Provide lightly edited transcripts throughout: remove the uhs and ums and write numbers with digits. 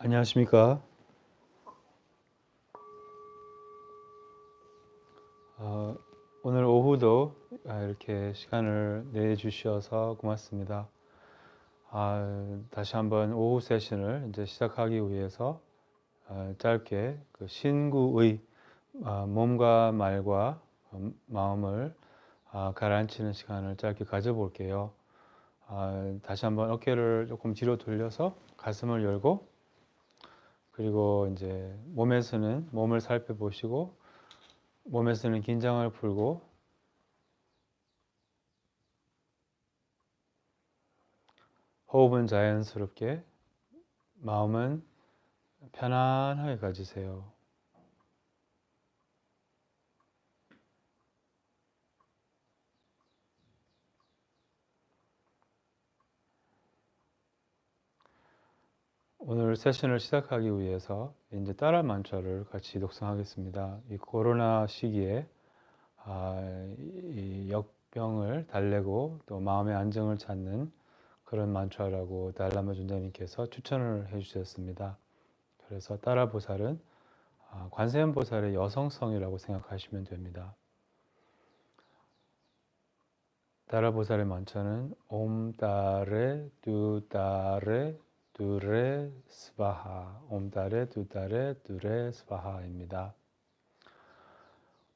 안녕하십니까. 오늘 오후도 이렇게 시간을 내주셔서 고맙습니다. 다시 한번 오후 세션을 이제 시작하기 위해서 짧게 그 신구의 몸과 말과 마음을 가라앉히는 시간을 짧게 가져볼게요. 다시 한번 어깨를 조금 뒤로 돌려서 가슴을 열고, 그리고 이제 몸을 살펴보시고, 몸에서는 긴장을 풀고, 호흡은 자연스럽게, 마음은 편안하게 가지세요. 오늘 세션을 시작하기 위해서 이제 따라 만tra를 같이 독성하겠습니다. 이 코로나 시기에 이 역병을 달래고 또 마음의 안정을 찾는 그런 만tra라고 달라마 준자님께서 추천을 해주셨습니다. 그래서 따라 보살은 관세음 보살의 여성성이라고 생각하시면 됩니다. 따라 보살의 만tra는 옴 따레 두 따레 두레 스바하, 옴 따레 두 따레 두레 스바하입니다.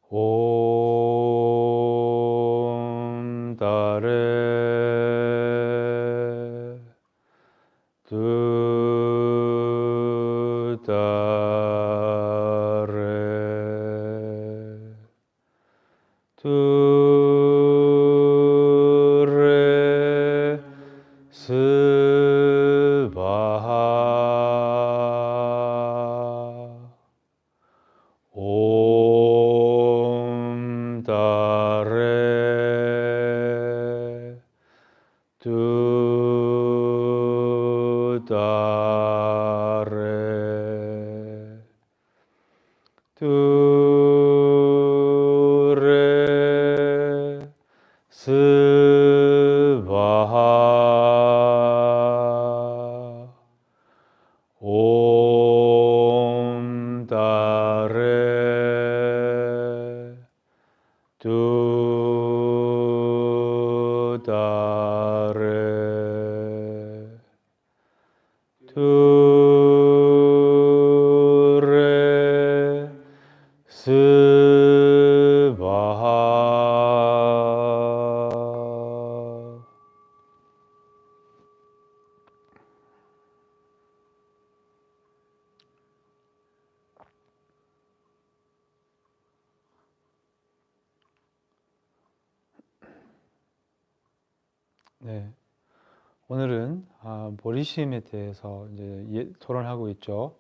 옴 따레 두 따레 두레 스바하. 옴 따레 두 따레 두레 스바하. 옴 따레 두 따레 두레 스바하. 네, 오늘은 보리심에 대해서 이제 토론하고 있죠.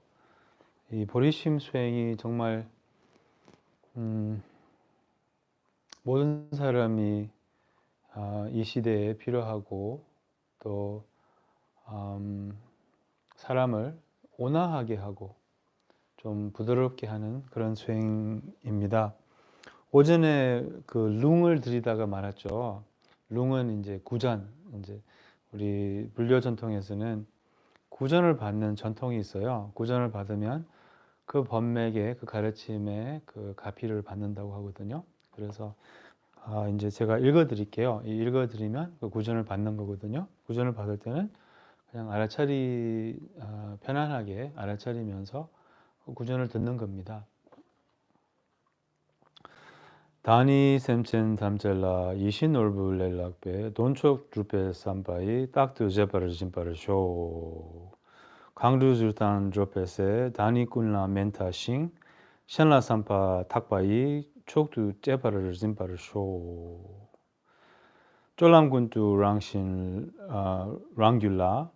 이 보리심 수행이 정말 모든 사람이 이 시대에 필요하고 또 사람을 온화하게 하고 좀 부드럽게 하는 그런 수행입니다. 오전에 그 룽을 들이다가 말았죠. 룽은 이제 구전, 이제 우리 불교 전통에서는 구전을 받는 전통이 있어요. 구전을 받으면 그 법맥의 그 가르침에 그 가피를 받는다고 하거든요. 그래서 이제 제가 읽어드릴게요. 읽어드리면 그 구전을 받는 거거든요. 구전을 받을 때는 그냥 편안하게 알아차리면서 그 구전을 듣는 겁니다. 다니 셈첸 담젤라 이신 올불렐락베 돈촉 드루페 삼바이 딱두 제파르 진파르쇼 강루줄탄 드루페세 다니 꾼라 멘타싱 셴라 삼파 탁바이 촉두 제파르 진파르쇼 쫄람군투 랑신 랑귤라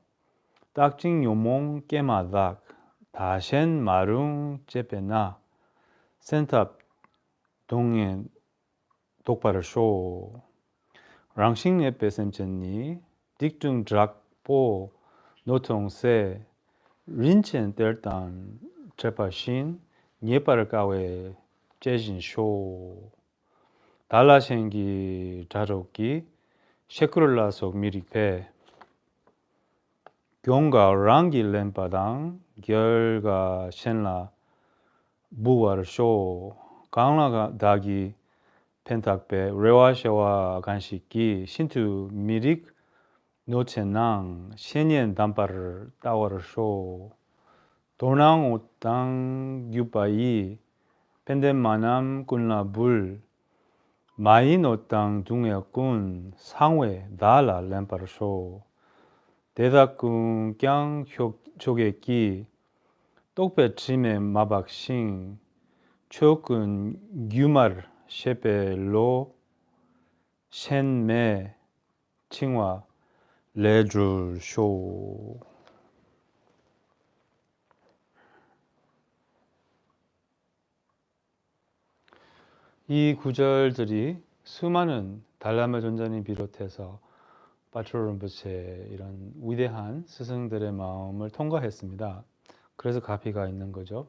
딱징 요몽 깨마닥 다셴 마룽 제페나 센탑 동엔 독바를 쇼 랑싱네 베셈첸니 딕중 드락보 노통세 린첸 텔탄 제파신 녜바를 까웨 제진 쇼 달라셴기 자로기 셰크롤라속 미릭페 경가 랑기 렘바당 결과 셴라 무와르 쇼 강라가 다기 펜탁베 레와샤와 간식기 신투 미릭 노체낭 셴옌 담파르 따와르 쇼 도낭 오땅 유바이 펜덴마남 꾼라불 마인 오땅 둥에꾼 상회 달라 램파르 쇼 대다꾼 꽭 조개끼 똑배침에 마박싱 초근 규말 셰벨로 셴메 칭화 레줄쇼. 이 구절들이 수많은 달라마 존자님 비롯해서 빠트로 림포체의 이런 위대한 스승들의 마음을 통과했습니다. 그래서 가피가 있는 거죠.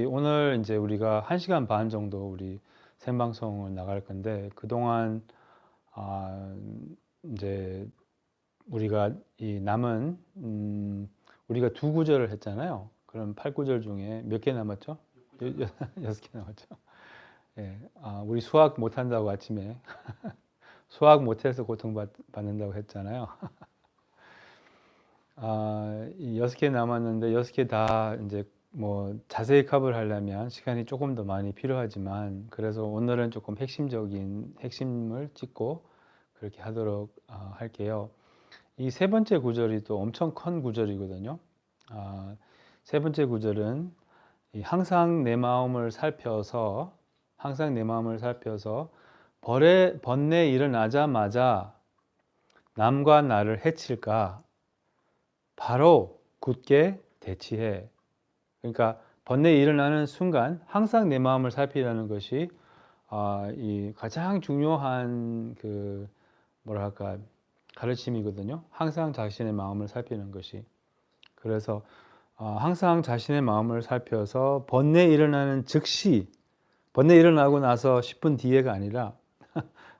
오늘 이제 우리가 1시간 반 정도 우리 생방송을 나갈 건데 그동안 이제 우리가 이 남은 우리가 2구절을 했잖아요. 그럼 8구절 중에 몇 개 남았죠? 6개 남았죠. 예, 우리 수학 못한다고 아침에 수학 못해서 고통받는다고 했잖아요. 이 6개 남았는데 6개 다 이제 뭐 자세히 커버를 하려면 시간이 조금 더 많이 필요하지만 그래서 오늘은 조금 핵심을 찍고 그렇게 하도록 할게요. 이 세 번째 구절이 또 엄청 큰 구절이거든요. 세 번째 구절은 항상 내 마음을 살펴서 번뇌 일어나자마자 남과 나를 해칠까 바로 굳게 대치해. 그러니까 번뇌 일어나는 순간 항상 내 마음을 살피라는 것이 이 가장 중요한 그 뭐랄까 가르침이거든요. 항상 자신의 마음을 살피는 것이. 그래서 항상 자신의 마음을 살펴서 번뇌 일어나는 즉시 번뇌 일어나고 나서 10분 뒤에가 아니라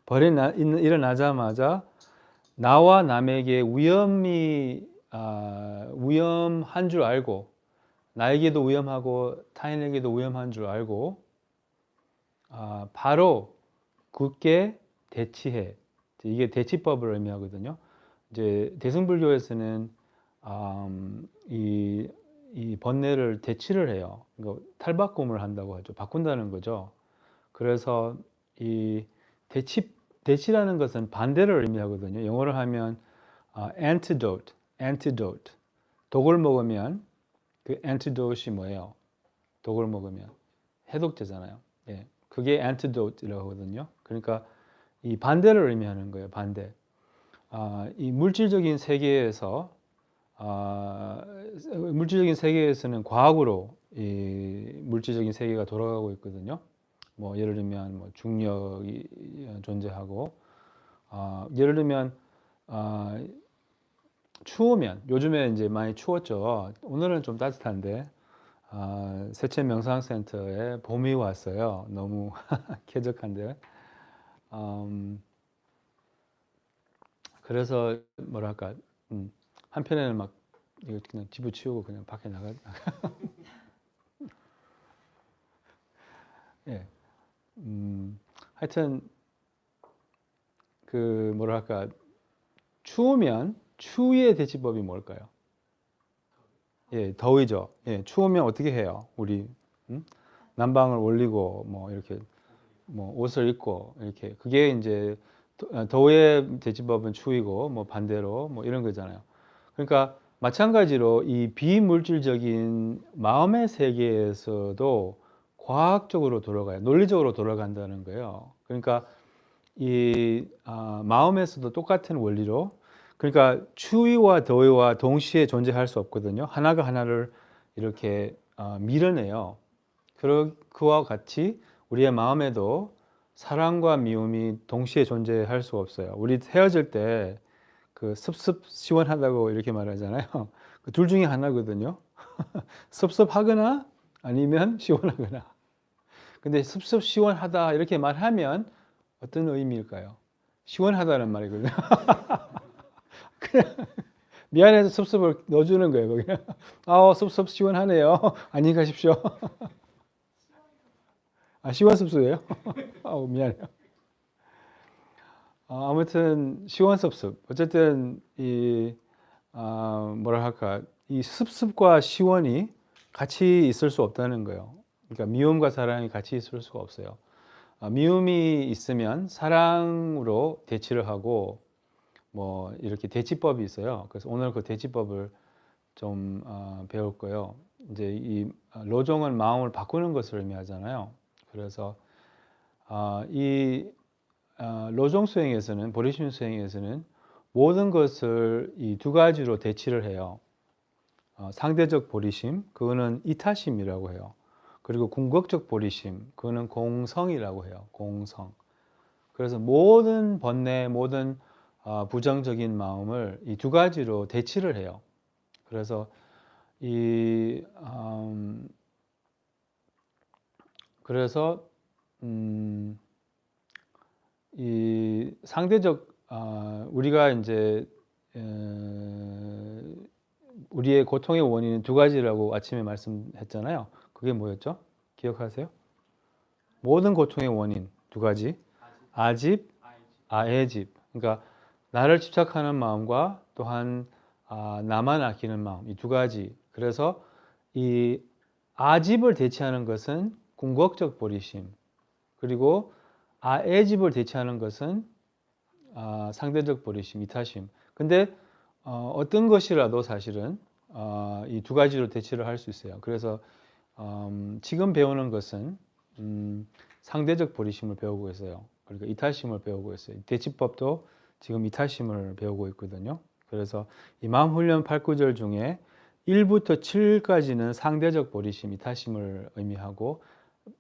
번뇌 일어나자마자 나와 남에게 위험한 줄 알고 나에게도 위험하고 타인에게도 위험한 줄 알고 바로 굳게 대치해. 이게 대치법을 의미하거든요. 이제 대승불교에서는 이 번뇌를 대치를 해요. 그러니까 탈바꿈을 한다고 하죠. 바꾼다는 거죠. 그래서 이 대치라는 것은 반대를 의미하거든요. 영어로 하면 antidote. 독을 먹으면 그 antidote이 뭐예요? 독을 먹으면 해독제잖아요. 예, 그게 antidote라고 하거든요. 그러니까 이 반대를 의미하는 거예요. 반대. 이 물질적인 세계에서는 과학으로 이 물질적인 세계가 돌아가고 있거든요. 뭐 예를 들면 뭐 중력이 존재하고 예를 들면 추우면 요즘에 이제 많이 추웠죠. 오늘은 좀 따뜻한데 세체 명상센터에 봄이 왔어요. 너무 쾌적한데 그래서 뭐랄까 한편에는 막 이거 그냥 집어치우고 그냥 밖에 나가 예. 하여튼 그 뭐랄까 추우면 추위의 대치법이 뭘까요? 예, 더위죠. 예, 추우면 어떻게 해요? 우리 난방을 올리고 뭐 이렇게 뭐 옷을 입고 이렇게 그게 이제 더위의 대치법은 추위고 뭐 반대로 뭐 이런 거잖아요. 그러니까 마찬가지로 이 비물질적인 마음의 세계에서도 과학적으로 돌아가요. 논리적으로 돌아간다는 거예요. 그러니까 이 마음에서도 똑같은 원리로 그러니까 추위와 더위와 동시에 존재할 수 없거든요. 하나가 하나를 이렇게 밀어내요. 그와 같이 우리의 마음에도 사랑과 미움이 동시에 존재할 수 없어요. 우리 헤어질 때 그 습습 시원하다고 이렇게 말하잖아요. 그 둘 중에 하나거든요. 섭섭하거나 아니면 시원하거나. 근데 습습 시원하다 이렇게 말하면 어떤 의미일까요? 시원하다는 말이거든요. 그냥 미안해서 습습을 넣어주는 거예요. 거기. 습습 시원하네요. 안녕히 가십시오. 시원습습이에요? 미안해요. 아무튼 시원습습. 어쨌든 뭐라 할까, 이 습습과 시원이 같이 있을 수 없다는 거예요. 그러니까 미움과 사랑이 같이 있을 수가 없어요. 미움이 있으면 사랑으로 대치를 하고 뭐 이렇게 대치법이 있어요. 그래서 오늘 그 대치법을 좀 배울 거예요. 이제 이 로종은 마음을 바꾸는 것을 의미하잖아요. 그래서 이 로종 수행에서는, 보리심 수행에서는 모든 것을 이 두 가지로 대치를 해요. 상대적 보리심, 그거는 이타심이라고 해요. 그리고 궁극적 보리심, 그거는 공성이라고 해요. 공성. 그래서 모든 번뇌, 모든 부정적인 마음을 이 두 가지로 대치를 해요. 그래서 이 상대적, 우리가 이제 우리의 고통의 원인은 두 가지라고 아침에 말씀했잖아요. 그게 뭐였죠? 기억하세요? 모든 고통의 원인 두 가지. 아집, 아애집. 그러니까 나를 집착하는 마음과 또한 나만 아끼는 마음, 이 두 가지. 그래서 이 아집을 대체하는 것은 궁극적 보리심, 그리고 아애집을 대체하는 것은 상대적 보리심, 이타심. 근데 어떤 것이라도 사실은 이 두 가지로 대치를 할 수 있어요. 그래서 지금 배우는 것은 상대적 보리심을 배우고 있어요. 그러니까 이타심을 배우고 있어요. 대치법도 지금 이타심을 배우고 있거든요. 그래서 이 마음훈련 8구절 중에 1부터 7까지는 상대적 보리심, 이타심을 의미하고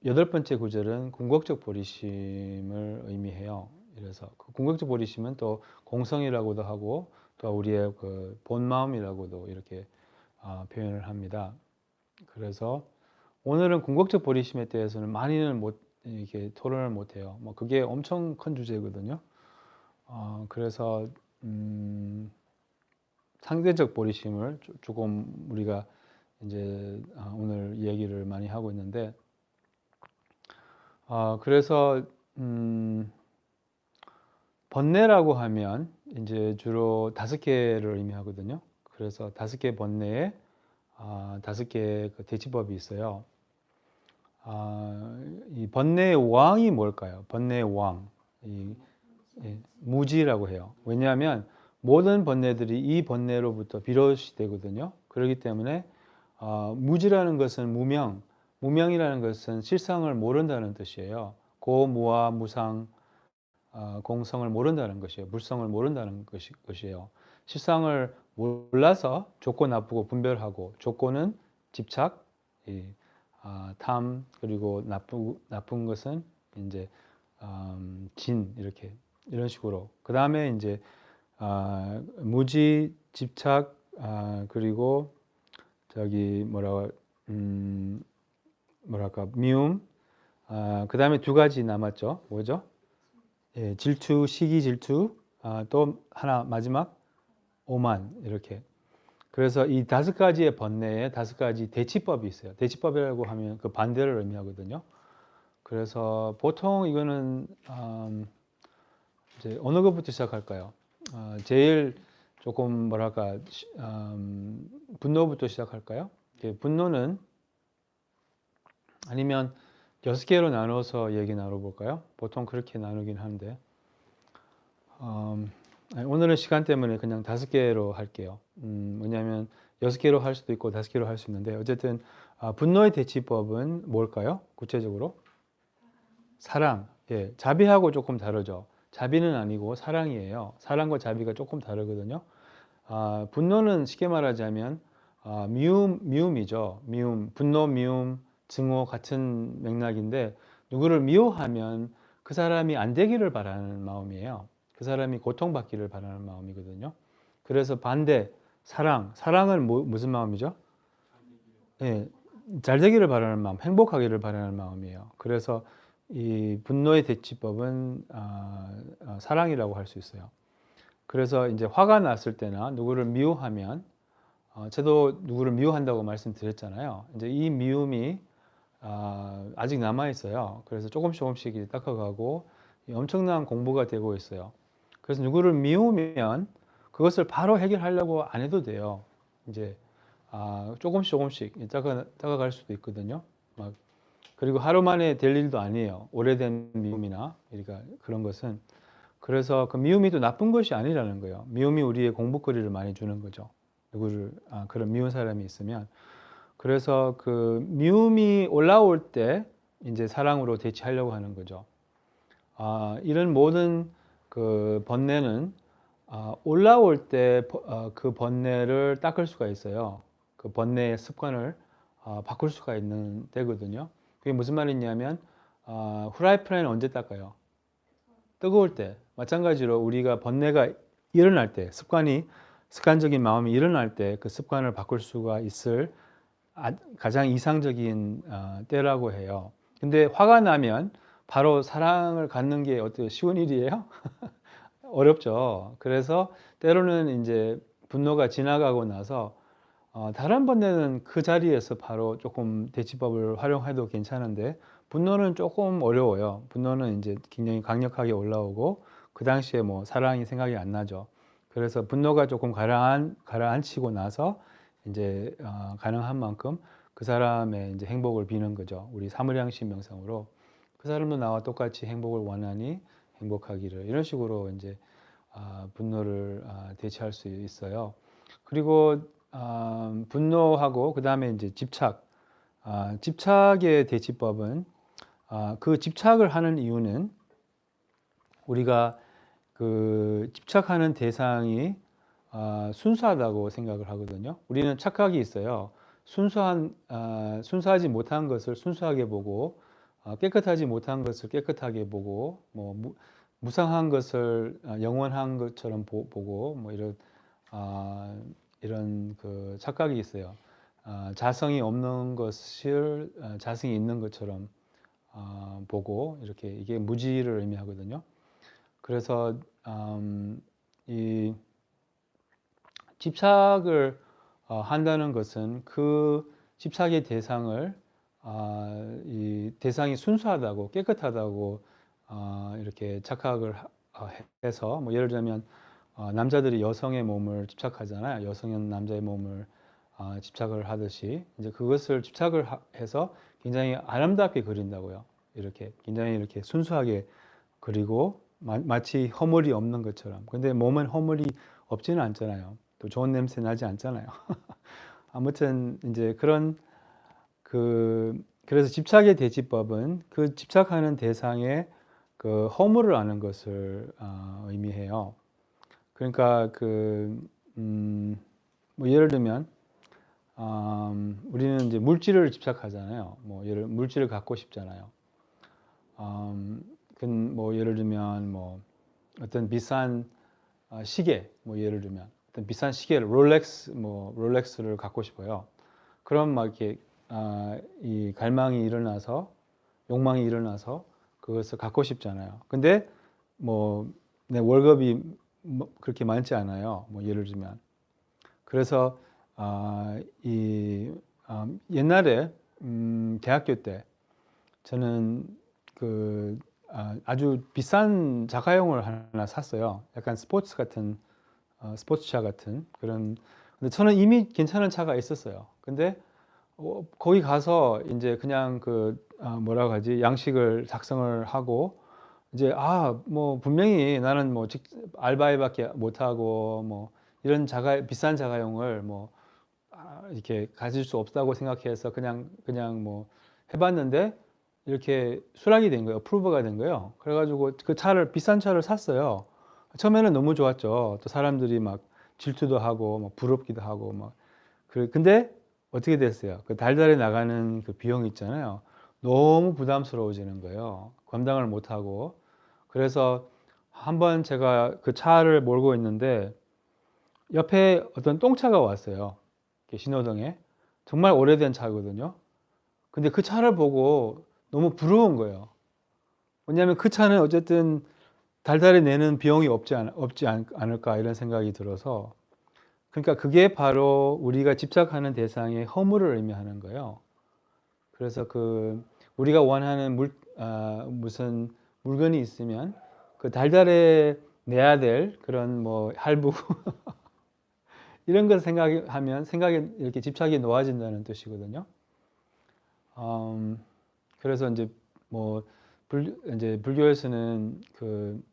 8번째 구절은 궁극적 보리심을 의미해요. 그래서 그 궁극적 보리심은 또 공성이라고도 하고 또 우리의 그 본마음이라고도 이렇게 표현을 합니다. 그래서 오늘은 궁극적 보리심에 대해서는 많이는 이렇게 토론을 못 해요. 뭐 그게 엄청 큰 주제거든요. 그래서 상대적 보리심을 조금 우리가 이제 오늘 얘기를 많이 하고 있는데, 그래서 번뇌라고 하면 이제 주로 5개를 의미하거든요. 그래서 5개 번뇌에 5개의 그 대치법이 있어요. 이 번뇌의 왕이 뭘까요? 번뇌의 왕, 무지라고 해요. 왜냐하면 모든 번뇌들이 이 번뇌로부터 비롯이 되거든요. 그렇기 때문에 무지라는 것은 무명이라는 것은 실상을 모른다는 뜻이에요. 고무와 무상, 공성을 모른다는 것이에요. 물성을 모른다는 것이에요. 실상을 몰라서 좋고 나쁘고 분별하고, 좋고는 집착, 탐, 그리고 나쁜 것은 이제 진, 이런 식으로. 그 다음에 이제 무지, 집착, 그리고 뭐랄까, 미움. 그 다음에 2가지 남았죠. 뭐죠? 질투, 시기, 질투. 또 하나 마지막 오만, 이렇게. 그래서 이 5가지의 번뇌에 5가지 대치법이 있어요. 대치법이라고 하면 그 반대를 의미하거든요. 그래서 보통 이거는 이제 어느 것부터 시작할까요? 제일 조금 뭐랄까, 분노부터 시작할까요? 분노는, 아니면 6개로 나눠서 얘기 나눠볼까요? 보통 그렇게 나누긴 하는데, 오늘은 시간 때문에 그냥 5개로 할게요. 왜냐하면 6개로 할 수도 있고 5개로 할 수 있는데, 어쨌든 분노의 대치법은 뭘까요? 구체적으로 사랑. 자비하고 조금 다르죠. 자비는 아니고 사랑이에요. 사랑과 자비가 조금 다르거든요. 분노는 쉽게 말하자면 미움이죠. 미움, 분노, 미움, 증오 같은 맥락인데, 누구를 미워하면 그 사람이 안 되기를 바라는 마음이에요. 그 사람이 고통받기를 바라는 마음이거든요. 그래서 반대, 사랑은 무슨 마음이죠? 잘 되기를 바라는 마음, 행복하기를 바라는 마음이에요. 그래서 이 분노의 대치법은 사랑이라고 할 수 있어요. 그래서 이제 화가 났을 때나 누구를 미워하면, 저도 누구를 미워한다고 말씀드렸잖아요. 이제 이 미움이 아직 남아 있어요. 그래서 조금씩 이제 닦아가고 엄청난 공부가 되고 있어요. 그래서 누구를 미우면 그것을 바로 해결하려고 안 해도 돼요. 이제 조금씩 닦아갈 수도 있거든요. 막 그리고 하루 만에 될 일도 아니에요. 오래된 미움이나 그러니까 그런 것은. 그래서 그 미움이 또 나쁜 것이 아니라는 거예요. 미움이 우리의 공부거리를 많이 주는 거죠. 누구를 그런 미운 사람이 있으면. 그래서 그 미움이 올라올 때 이제 사랑으로 대치하려고 하는 거죠. 이런 모든 그 번뇌는 올라올 때 그 번뇌를 닦을 수가 있어요. 그 번뇌의 습관을 바꿀 수가 있는 때거든요. 그게 무슨 말이냐면 후라이팬은 언제 닦아요? 뜨거울 때. 마찬가지로 우리가 번뇌가 일어날 때, 습관적인 마음이 일어날 때 그 습관을 바꿀 수가 있을 가장 이상적인 때라고 해요. 근데 화가 나면 바로 사랑을 갖는 게 어때요? 쉬운 일이에요? 어렵죠. 그래서 때로는 이제 분노가 지나가고 나서 다른 번에는 그 자리에서 바로 조금 대치법을 활용해도 괜찮은데 분노는 조금 어려워요. 분노는 이제 굉장히 강력하게 올라오고 그 당시에 뭐 사랑이 생각이 안 나죠. 그래서 분노가 조금 가라앉히고 나서 이제 가능한 만큼 그 사람의 이제 행복을 비는 거죠. 우리 사무량심 명상으로 그 사람도 나와 똑같이 행복을 원하니 행복하기를 이런 식으로 이제 분노를 대체할 수 있어요. 그리고 분노하고 그 다음에 이제 집착의 대치법은 그 집착을 하는 이유는 우리가 그 집착하는 대상이 순수하다고 생각을 하거든요. 우리는 착각이 있어요. 순수하지 못한 것을 순수하게 보고 깨끗하지 못한 것을 깨끗하게 보고 뭐 무상한 것을 영원한 것처럼 보고 뭐 이런 그 착각이 있어요. 자성이 없는 것을 자성이 있는 것처럼 보고 이렇게 이게 무지를 의미하거든요. 그래서 이 집착을 한다는 것은 그 집착의 대상을 이 대상이 순수하다고 깨끗하다고 이렇게 착각을 해서 뭐 예를 들면 남자들이 여성의 몸을 집착하잖아요. 여성은 남자의 몸을 집착을 하듯이 이제 그것을 집착을 해서 굉장히 아름답게 그린다고요. 이렇게 굉장히 이렇게 순수하게 그리고 마치 허물이 없는 것처럼. 근데 몸은 허물이 없지는 않잖아요. 또 좋은 냄새 나지 않잖아요. 아무튼 이제 그래서 집착의 대치법은 그 집착하는 대상의 그 허물을 아는 것을 의미해요. 그러니까 뭐 예를 들면 우리는 이제 물질을 집착하잖아요. 뭐 물질을 갖고 싶잖아요. 뭐 예를 들면 뭐 어떤 비싼 시계, 뭐 예를 들면 어떤 비싼 시계를 롤렉스를 갖고 싶어요. 그럼 막 이렇게 이 갈망이 일어나서 욕망이 일어나서 그것을 갖고 싶잖아요. 근데 뭐 내 월급이 뭐 그렇게 많지 않아요. 뭐 예를 들면 그래서 옛날에 대학교 때 저는 그 아주 비싼 자가용을 하나 샀어요. 약간 스포츠차 같은 그런. 근데 저는 이미 괜찮은 차가 있었어요. 근데 거기 가서 이제 그냥 뭐라고 하지? 양식을 작성을 하고 이제 뭐 분명히 나는 뭐 알바에밖에 못 하고 뭐 이런 비싼 자가용을 뭐 이렇게 가질 수 없다고 생각해서 그냥 뭐 해봤는데 이렇게 수락이 된 거예요. 프루브가 된 거예요. 그래가지고 비싼 차를 샀어요. 처음에는 너무 좋았죠. 또 사람들이 막 질투도 하고 막 부럽기도 하고 막 근데 어떻게 됐어요? 그 달달에 나가는 그 비용 있잖아요. 너무 부담스러워지는 거예요. 감당을 못 하고. 그래서 한번 제가 그 차를 몰고 있는데 옆에 어떤 똥차가 왔어요. 신호등에. 정말 오래된 차거든요. 근데 그 차를 보고 너무 부러운 거예요. 왜냐하면 그 차는 어쨌든 달달이 내는 비용이 없지 않을까 이런 생각이 들어서 그러니까 그게 바로 우리가 집착하는 대상의 허물을 의미하는 거예요. 그래서 그 우리가 원하는 무슨 물건이 있으면 그 달달에 내야 될 그런 뭐 할부 이런 걸 생각하면 생각에 이렇게 집착이 놓아진다는 뜻이거든요. 그래서 이제 뭐 이제 불교에서는 그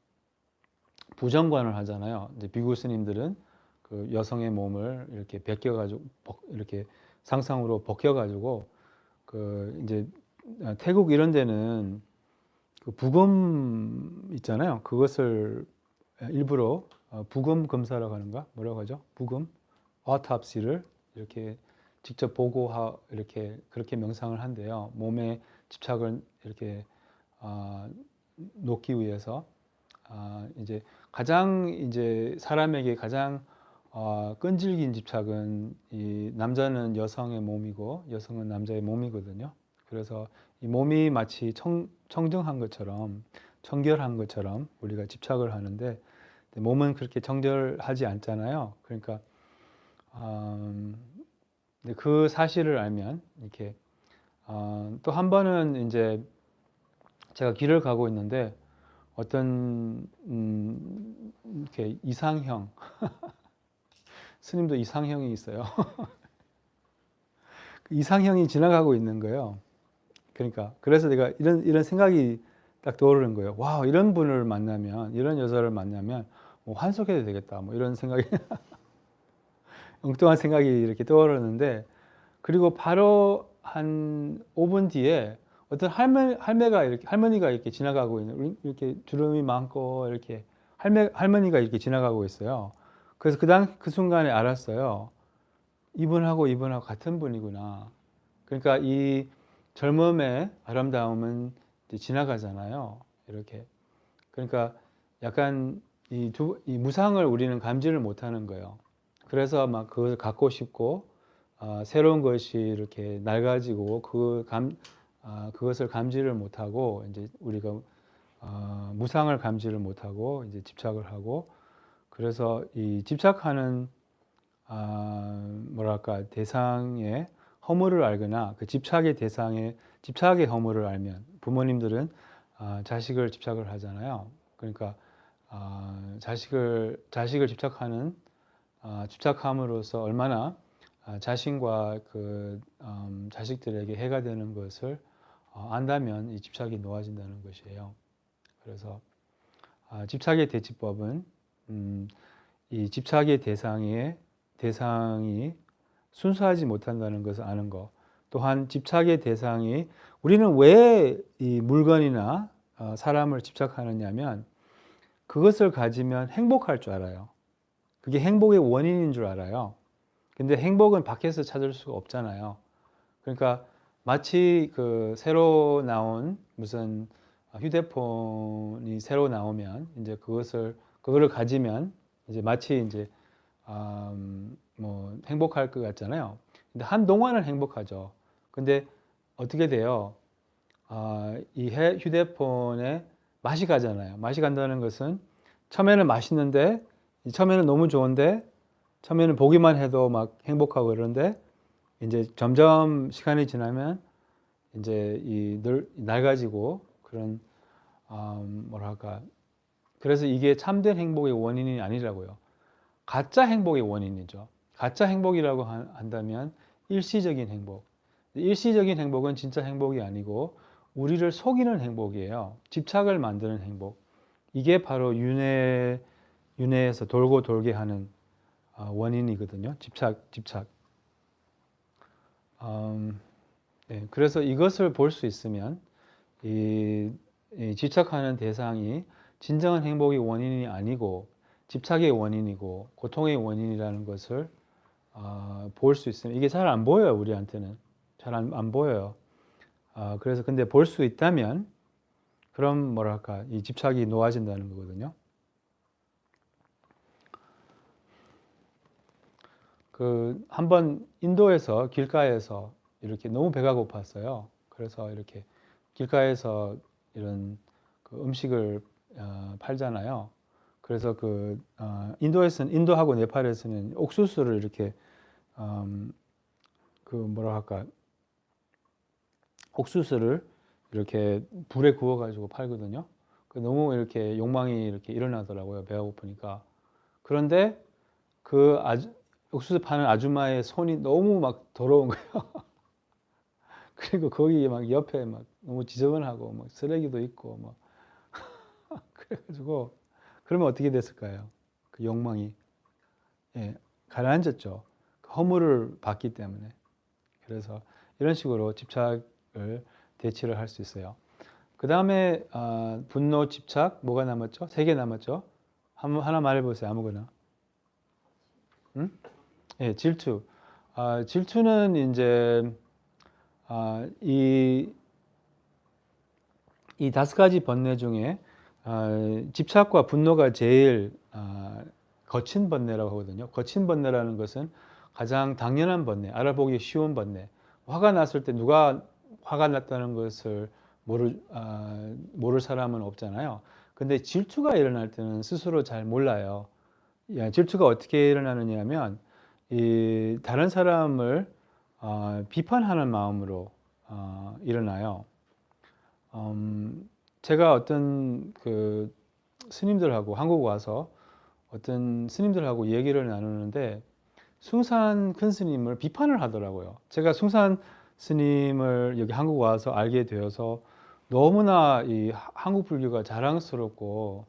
부정관을 하잖아요. 이제 비구 스님들은 그 여성의 몸을 이렇게 벗겨가지고 이렇게 상상으로 벗겨가지고 그 이제 태국 이런 데는 그 부검 있잖아요. 그것을 일부러 부검 검사라고 하는가? 뭐라고 하죠? 부검, autopsy를 이렇게 직접 보고 이렇게 그렇게 명상을 한대요. 몸에 집착을 이렇게 놓기 위해서 이제 가장 이제 사람에게 가장 끈질긴 집착은 이 남자는 여성의 몸이고 여성은 남자의 몸이거든요. 그래서 이 몸이 마치 청정한 것처럼 청결한 것처럼 우리가 집착을 하는데 몸은 그렇게 청결하지 않잖아요. 그러니까 그 사실을 알면 이렇게 또 한 번은 이제 제가 길을 가고 있는데 어떤 이렇게 이상형 스님도 이상형이 있어요. 그 이상형이 지나가고 있는 거예요. 그러니까 그래서 내가 이런 생각이 딱 떠오르는 거예요. 와, 이런 분을 만나면 이런 여자를 만나면 뭐 환속해도 되겠다. 뭐 이런 생각이 엉뚱한 생각이 이렇게 떠오르는데 그리고 바로 한 5분 뒤에 어떤 할머니가 이렇게 지나가고 있는 이렇게 주름이 많고 이렇게 할머니가 이렇게 지나가고 있어요. 그래서 그 순간에 알았어요. 이분하고 같은 분이구나. 그러니까 이 젊음의 아름다움은 이제 지나가잖아요. 이렇게. 그러니까 약간 이 무상을 우리는 감지를 못하는 거예요. 그래서 막 그걸 갖고 싶고 새로운 것이 이렇게 낡아지고 그것을 감지를 못하고 이제 우리가 무상을 감지를 못하고 이제 집착을 하고 그래서 이 집착하는 뭐랄까 대상의 허물을 알거나 그 집착의 허물을 알면 부모님들은 자식을 집착을 하잖아요. 그러니까 자식을 집착함으로써 얼마나 자신과 그 자식들에게 해가 되는 것을 안다면 이 집착이 놓아진다는 것이에요. 그래서 집착의 대치법은 이 집착의 대상이 순수하지 못한다는 것을 아는 것. 또한 집착의 대상이 우리는 왜 이 물건이나 사람을 집착하느냐면 그것을 가지면 행복할 줄 알아요. 그게 행복의 원인인 줄 알아요. 근데 행복은 밖에서 찾을 수가 없잖아요. 그러니까 마치 그 새로 나온 무슨 휴대폰이 새로 나오면 이제 그거를 가지면 이제 마치 이제 뭐 행복할 것 같잖아요. 근데 한동안은 행복하죠. 근데 어떻게 돼요? 이 휴대폰에 맛이 가잖아요. 맛이 간다는 것은 처음에는 맛있는데 처음에는 너무 좋은데 처음에는 보기만 해도 막 행복하고 그러는데 이제 점점 시간이 지나면 이제 낡아지고 그런 뭐랄까 그래서 이게 참된 행복의 원인이 아니라고요. 가짜 행복의 원인이죠. 가짜 행복이라고 한다면 일시적인 행복. 일시적인 행복은 진짜 행복이 아니고 우리를 속이는 행복이에요. 집착을 만드는 행복. 이게 바로 윤회에서 돌고 돌게 하는 원인이거든요. 집착. 네, 그래서 이것을 볼 수 있으면 이 집착하는 대상이 진정한 행복의 원인이 아니고 집착의 원인이고 고통의 원인이라는 것을 볼 수 있으면 이게 잘 안 보여요. 우리한테는 잘 안 보여요. 그래서 근데 볼 수 있다면 그럼 뭐랄까 이 집착이 놓아진다는 거거든요. 그 한번 인도에서 길가에서 이렇게 너무 배가 고팠어요. 그래서 이렇게 길가에서 이런 그 음식을 팔잖아요. 그래서 인도하고 네팔에서는 옥수수를 이렇게 뭐라 할까, 옥수수를 이렇게 불에 구워 가지고 팔거든요. 너무 이렇게 욕망이 이렇게 일어나더라고요. 배가 고프니까. 그런데 옥수수 파는 아줌마의 손이 너무 막 더러운 거예요. 그리고 거기 막 옆에 막 너무 지저분하고 막 쓰레기도 있고 막 그래가지고, 그러면 어떻게 됐을까요? 그 욕망이, 예, 가라앉았죠. 그 허물을 받기 때문에. 그래서 이런 식으로 집착을 대치를 할 수 있어요. 그 다음에 분노, 집착, 뭐가 남았죠? 3개 남았죠? 하나 말해보세요. 아무거나. 응? 예, 질투. 질투는 이제 이 5가지 번뇌 중에 집착과 분노가 제일 거친 번뇌라고 하거든요. 거친 번뇌라는 것은 가장 당연한 번뇌, 알아보기 쉬운 번뇌. 화가 났을 때 누가 화가 났다는 것을 모를 사람은 없잖아요. 근데 질투가 일어날 때는 스스로 잘 몰라요. 질투가 어떻게 일어나느냐 하면 다른 사람을 비판하는 마음으로 일어나요. 제가 어떤 스님들하고 한국 와서 어떤 스님들하고 얘기를 나누는데 숭산 큰 스님을 비판을 하더라고요. 제가 숭산 스님을 여기 한국 와서 알게 되어서 너무나 이 한국 불교가 자랑스럽고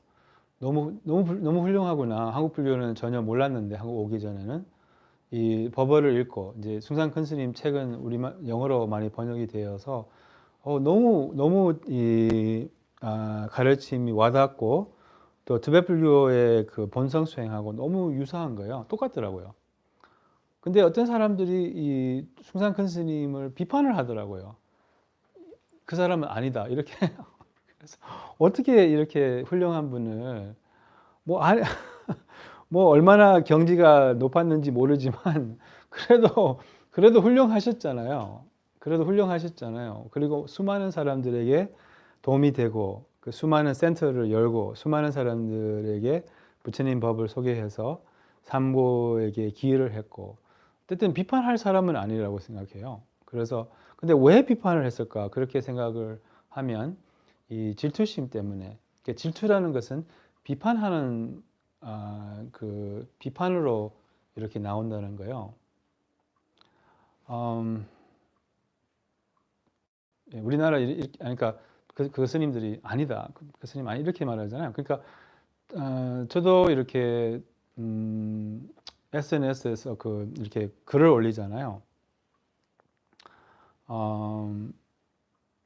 너무 훌륭하구나. 한국 불교는 전혀 몰랐는데 한국 오기 전에는 이 법어를 읽고 이제 숭산 큰 스님 책은 영어로 많이 번역이 되어서 너무 가르침이 와닿고 또 티베트 불교의 그 본성 수행하고 너무 유사한 거예요. 똑같더라고요. 근데 어떤 사람들이 이 숭산 큰 스님을 비판을 하더라고요. 그 사람은 아니다. 이렇게. 그래서 어떻게 이렇게 훌륭한 분을 뭐, 뭐 얼마나 경지가 높았는지 모르지만 그래도 훌륭하셨잖아요. 그래도 훌륭하셨잖아요. 그리고 수많은 사람들에게 도움이 되고 그 수많은 센터를 열고 수많은 사람들에게 부처님 법을 소개해서 삼고에게 기여를 했고 어쨌든 비판할 사람은 아니라고 생각해요. 그래서 근데 왜 비판을 했을까? 그렇게 생각을 하면 이 질투심 때문에 질투라는 것은 비판하는 그 비판으로 이렇게 나온다는 거예요. 우리나라 그러니까 그 스님들이 아니다. 그 스님 아니 이렇게 말하잖아요. 그러니까 저도 이렇게 SNS에서 이렇게 글을 올리잖아요.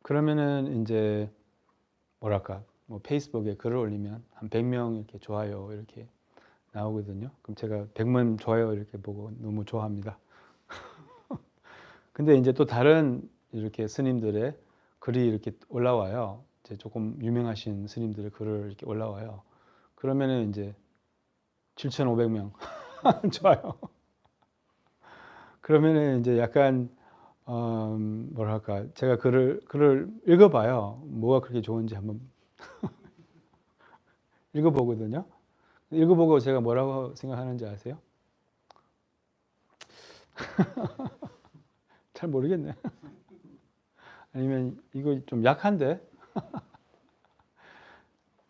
그러면은 이제 뭐랄까 뭐 페이스북에 글을 올리면 한 100명 이렇게 좋아요 이렇게 나오거든요. 그럼 제가 100만 좋아요 이렇게 보고 너무 좋아합니다. 근데 이제 또 다른 이렇게 스님들의 글이 이렇게 올라와요. 이제 조금 유명하신 스님들의 글을 이렇게 올라와요. 그러면은 이제 7,500명 좋아요. 그러면은 이제 약간 뭐랄까 제가 글을 읽어봐요. 뭐가 그렇게 좋은지 한번 읽어보거든요. 읽어보고 제가 뭐라고 생각하는지 아세요? 잘 모르겠네. 아니면 이거 좀 약한데?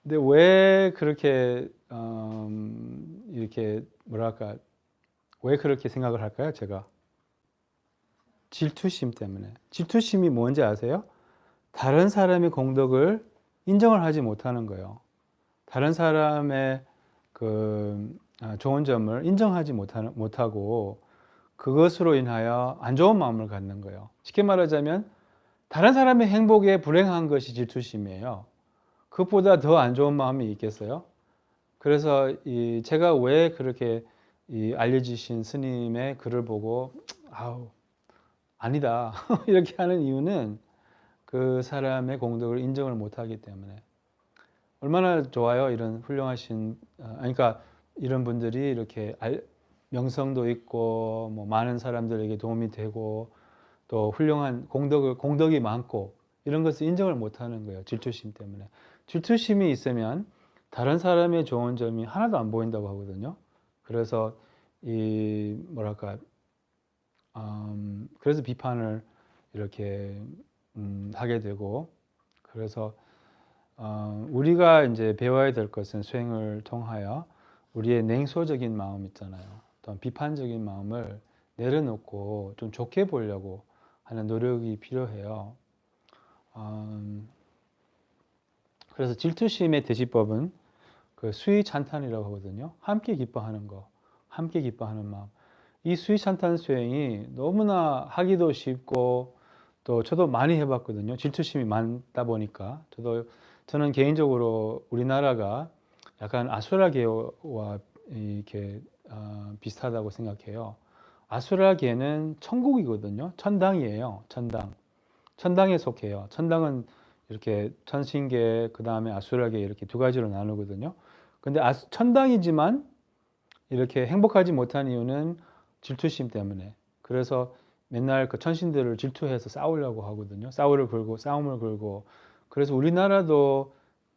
근데 왜 그렇게 이렇게 뭐랄까 왜 그렇게 생각을 할까요? 제가 질투심 때문에. 질투심이 뭔지 아세요? 다른 사람의 공덕을 인정을 하지 못하는 거예요. 다른 사람의 좋은 점을 인정하지 못하고 그것으로 인하여 안 좋은 마음을 갖는 거예요. 쉽게 말하자면 다른 사람의 행복에 불행한 것이 질투심이에요. 그것보다 더 안 좋은 마음이 있겠어요? 그래서 제가 왜 그렇게 알려주신 스님의 글을 보고 아니다 이렇게 하는 이유는 그 사람의 공덕을 인정을 못하기 때문에. 얼마나 좋아요 이런 훌륭하신 그러니까 이런 분들이 이렇게 명성도 있고 뭐 많은 사람들에게 도움이 되고 또 훌륭한 공덕이 많고 이런 것을 인정을 못하는 거예요. 질투심 때문에. 질투심이 있으면 다른 사람의 좋은 점이 하나도 안 보인다고 하거든요. 그래서 그래서 비판을 이렇게 하게 되고, 그래서 우리가 이제 배워야 될 것은 수행을 통하여 우리의 냉소적인 마음 있잖아요. 어떤 비판적인 마음을 내려놓고 좀 좋게 보려고 하는 노력이 필요해요. 그래서 질투심의 대시법은 그 수위찬탄이라고 하거든요. 함께 기뻐하는 거, 함께 기뻐하는 마음. 이 수위찬탄 수행이 너무나 하기도 쉽고, 또 저도 많이 해봤거든요. 질투심이 많다 보니까 저는 개인적으로 우리나라가 약간 아수라계와 이렇게 비슷하다고 생각해요. 아수라계는 천국이거든요. 천당이에요. 천당에 속해요. 천당은 이렇게 천신계, 그 다음에 아수라계 이렇게 두 가지로 나누거든요. 근데 천당이지만 이렇게 행복하지 못한 이유는 질투심 때문에. 그래서 맨날 그 천신들을 질투해서 싸우려고 하거든요. 싸움을 걸고. 그래서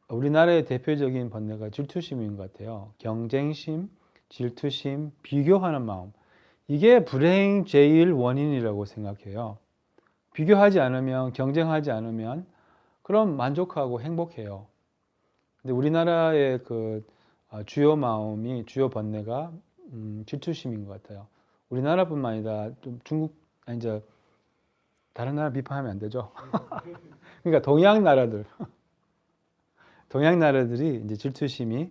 우리나라의 대표적인 번뇌가 질투심인 것 같아요. 경쟁심, 질투심, 비교하는 마음. 이게 불행 제일 원인이라고 생각해요. 비교하지 않으면, 경쟁하지 않으면 그럼 만족하고 행복해요. 근데 우리나라의 그 주요 주요 번뇌가 질투심인 것 같아요. 우리나라뿐만 아니라 좀 이제 다른 나라 비판하면 안 되죠. 그러니까 동양 나라들이 이제 질투심이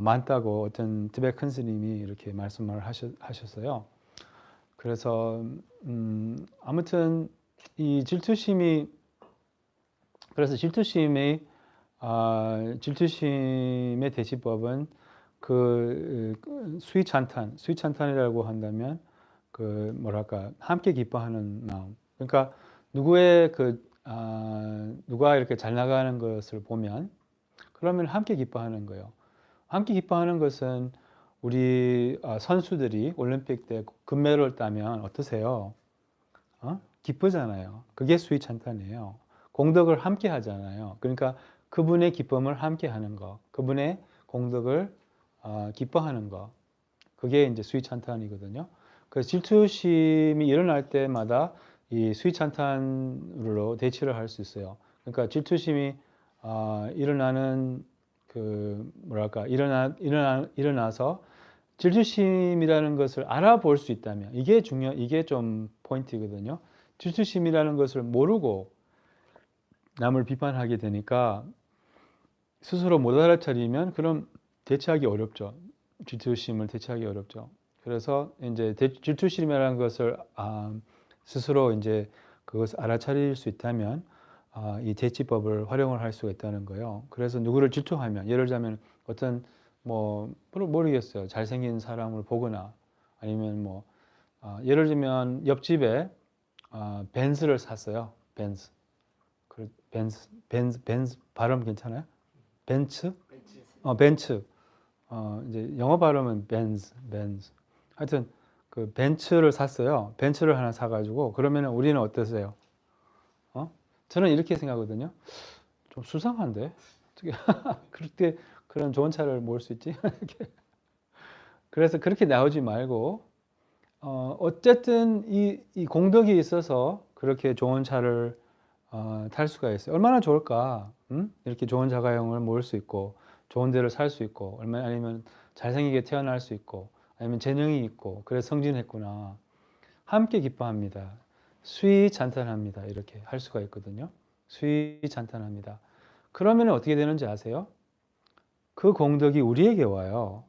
많다고 어떤 티베트 큰 스님이 이렇게 말씀을 하셨어요. 그래서 아무튼 이 질투심의 대시법은 수위찬탄이라고 한다면 함께 기뻐하는 마음. 그러니까 누가 이렇게 잘 나가는 것을 보면 그러면 함께 기뻐하는 거예요. 함께 기뻐하는 것은 우리 선수들이 올림픽 때 금메달을 따면 어떠세요? 기쁘잖아요. 그게 수위찬탄이에요. 공덕을 함께 하잖아요. 그러니까 그분의 기쁨을 함께 하는 거, 그분의 공덕을 기뻐하는 거, 그게 이제 수위찬탄이거든요. 그래서 질투심이 일어날 때마다 이 수위찬탄으로 대치를 할 수 있어요. 그러니까 질투심이 일어나는 일어나서 질투심이라는 것을 알아볼 수 있다면 이게 좀 포인트거든요. 질투심이라는 것을 모르고 남을 비판하게 되니까 스스로 못 알아차리면 그럼 대처하기 어렵죠. 질투심을 대처하기 어렵죠. 그래서 이제 질투심이라는 것을 스스로 이제 그것을 알아차릴 수 있다면 이 대치법을 활용을 할 수가 있다는 거예요. 그래서 누구를 질투하면, 예를 들자면 어떤 모르겠어요. 잘생긴 사람을 보거나 아니면 예를 들면 옆집에 벤츠를 샀어요. 벤츠 발음 괜찮아요? 벤츠? 벤츠. 이제 영어 발음은 벤츠. 하여튼 그 벤츠를 샀어요. 벤츠를 하나 사가지고 그러면 우리는 어떠세요? 저는 이렇게 생각하거든요. 좀 수상한데 어떻게 그렇게 그런 좋은 차를 몰 수 있지? 그래서 그렇게 나오지 말고 어쨌든 이 공덕이 있어서 그렇게 좋은 차를 탈 수가 있어요. 얼마나 좋을까? 이렇게 좋은 자가용을 모을 수 있고 좋은 데를 살 수 있고 아니면 잘생기게 태어날 수 있고 아니면 재능이 있고 그래서 성진했구나. 함께 기뻐합니다. 수위찬탄합니다. 이렇게 할 수가 있거든요. 수위찬탄합니다. 그러면 어떻게 되는지 아세요? 그 공덕이 우리에게 와요.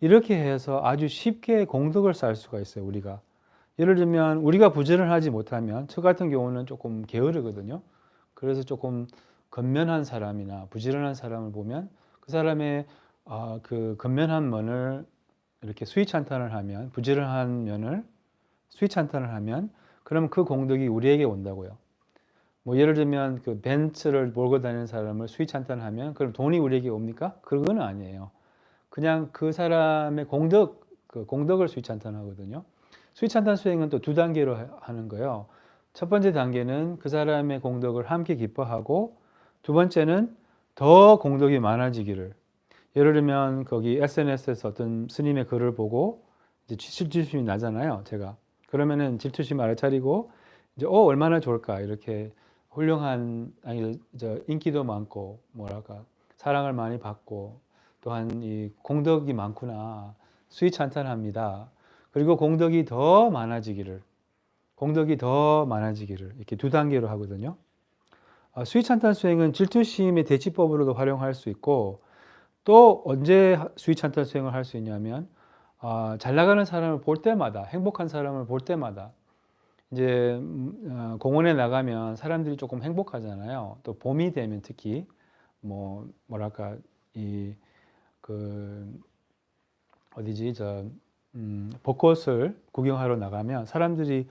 이렇게 해서 아주 쉽게 공덕을 쌓을 수가 있어요. 우리가. 예를 들면 우리가 부지런하지 못하면 저 같은 경우는 조금 게으르거든요. 그래서 조금 건면한 사람이나 부지런한 사람을 보면 그 사람의 그 건면한 면을 이렇게 수위찬탄을 하면 부지런한 면을 수위찬탄을 하면 그럼 그 공덕이 우리에게 온다고요. 예를 들면 그 벤츠를 몰고 다니는 사람을 수위찬탄하면 그럼 돈이 우리에게 옵니까? 그건 아니에요. 그냥 그 사람의 공덕을 수위찬탄하거든요. 수위찬탄 수행은 또 두 단계로 하는 거예요. 첫 번째 단계는 그 사람의 공덕을 함께 기뻐하고 두 번째는 더 공덕이 많아지기를 예를 들면 거기 SNS에서 어떤 스님의 글을 보고 이제 질투심이 나잖아요, 제가. 그러면은 질투심 알아차리고 이제 얼마나 좋을까 이렇게 훌륭한 아니 저 인기도 많고 뭐랄까 사랑을 많이 받고 또한 이 공덕이 많구나 수위찬탄합니다. 그리고 공덕이 더 많아지기를 이렇게 두 단계로 하거든요. 수위찬탄 수행은 질투심의 대치법으로도 활용할 수 있고 또 언제 수위찬탄 수행을 할 수 있냐면 잘 나가는 사람을 볼 때마다 행복한 사람을 볼 때마다 이제 공원에 나가면 사람들이 조금 행복하잖아요. 또 봄이 되면 특히 뭐랄까 이 그 어디지 벚꽃을 구경하러 나가면 사람들이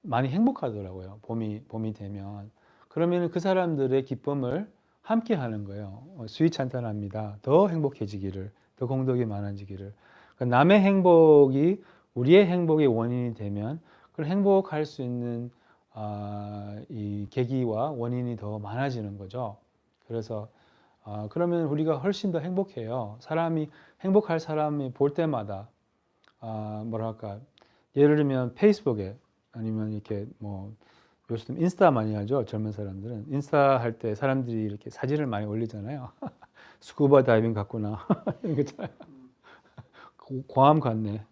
많이 행복하더라고요. 봄이 되면 그러면 그 사람들의 기쁨을 함께 하는 거예요. 수위찬탄합니다. 더 행복해지기를, 더 공덕이 많아지기를. 그러니까 남의 행복이 우리의 행복의 원인이 되면 그런 행복할 수 있는 이 계기와 원인이 더 많아지는 거죠. 그래서 그러면 우리가 훨씬 더 행복해요. 사람이 행복할 사람이 볼 때마다 뭐랄까 예를 들면 페이스북에 아니면 이렇게 요즘 인스타 많이 하죠. 젊은 사람들은 인스타 할 때 사람들이 이렇게 사진을 많이 올리잖아요. 스쿠버 다이빙 갔구나 이런 거 있잖아요. 괌 갔네.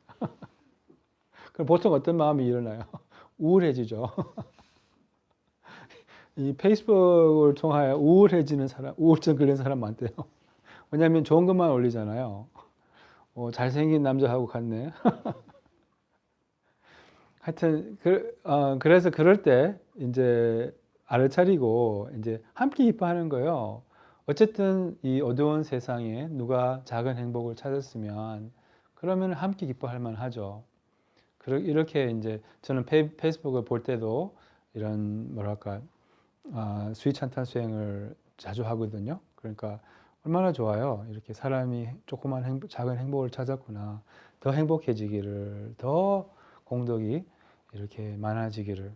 그럼 보통 어떤 마음이 일어나요? 우울해지죠. 이 페이스북을 통하여 우울해지는 사람, 우울증 걸린 사람 많대요. 왜냐하면 좋은 것만 올리잖아요. 잘생긴 남자하고 갔네. 하여튼 그래서 그럴 때 이제 알아차리고 이제 함께 기뻐하는 거예요. 어쨌든 이 어두운 세상에 누가 작은 행복을 찾았으면 그러면 함께 기뻐할 만하죠. 이렇게 이제 저는 페이스북을 볼 때도 이런 뭐랄까 수위찬탄 수행을 자주 하거든요. 그러니까 얼마나 좋아요. 이렇게 사람이 조그만 작은 행복을 찾았구나. 더 행복해지기를, 더 공덕이 이렇게 많아지기를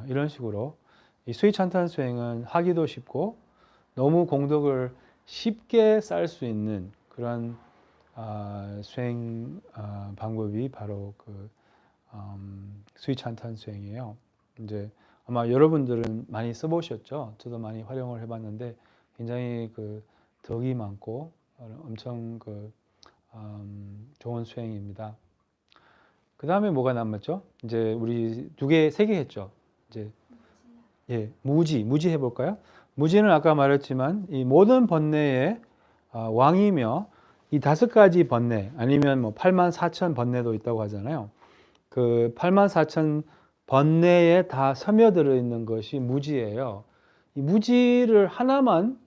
이런 식으로 이 수위찬탄 수행은 하기도 쉽고 너무 공덕을 쉽게 쌓을 수 있는 그런 수행 방법이 바로 그 수위찬탄 수행이에요. 이제 아마 여러분들은 많이 써보셨죠? 저도 많이 활용을 해봤는데 굉장히 그 덕이 많고 엄청 좋은 수행입니다. 그 다음에 뭐가 남았죠? 이제 우리 세 개 했죠. 이제 무지 해볼까요? 무지는 아까 말했지만 이 모든 번뇌의 왕이며 이 5가지 번뇌 아니면 84,000 번뇌도 있다고 하잖아요. 그 84,000 번뇌에 다 스며들어 있는 것이 무지예요. 이 무지를 하나만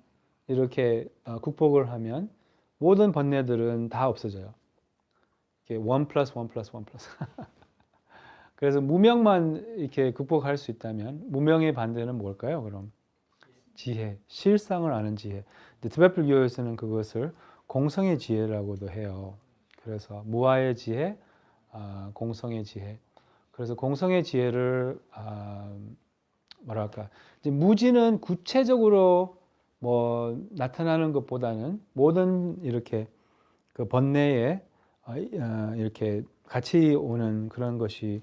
이렇게 극복을 하면 모든 번뇌들은 다 없어져요. 이렇게 1 플러스 1 플러스 1 플러스. 그래서 무명만 이렇게 극복할 수 있다면 무명의 반대는 뭘까요? 그럼 지혜, 실상을 아는 지혜. 티베트 불교에서는 그것을 공성의 지혜라고도 해요. 그래서 무아의 지혜, 공성의 지혜. 그래서 공성의 지혜를 뭐랄까 이제 무지는 구체적으로 나타나는 것보다는 모든 이렇게 그 번뇌에 이렇게 같이 오는 그런 것이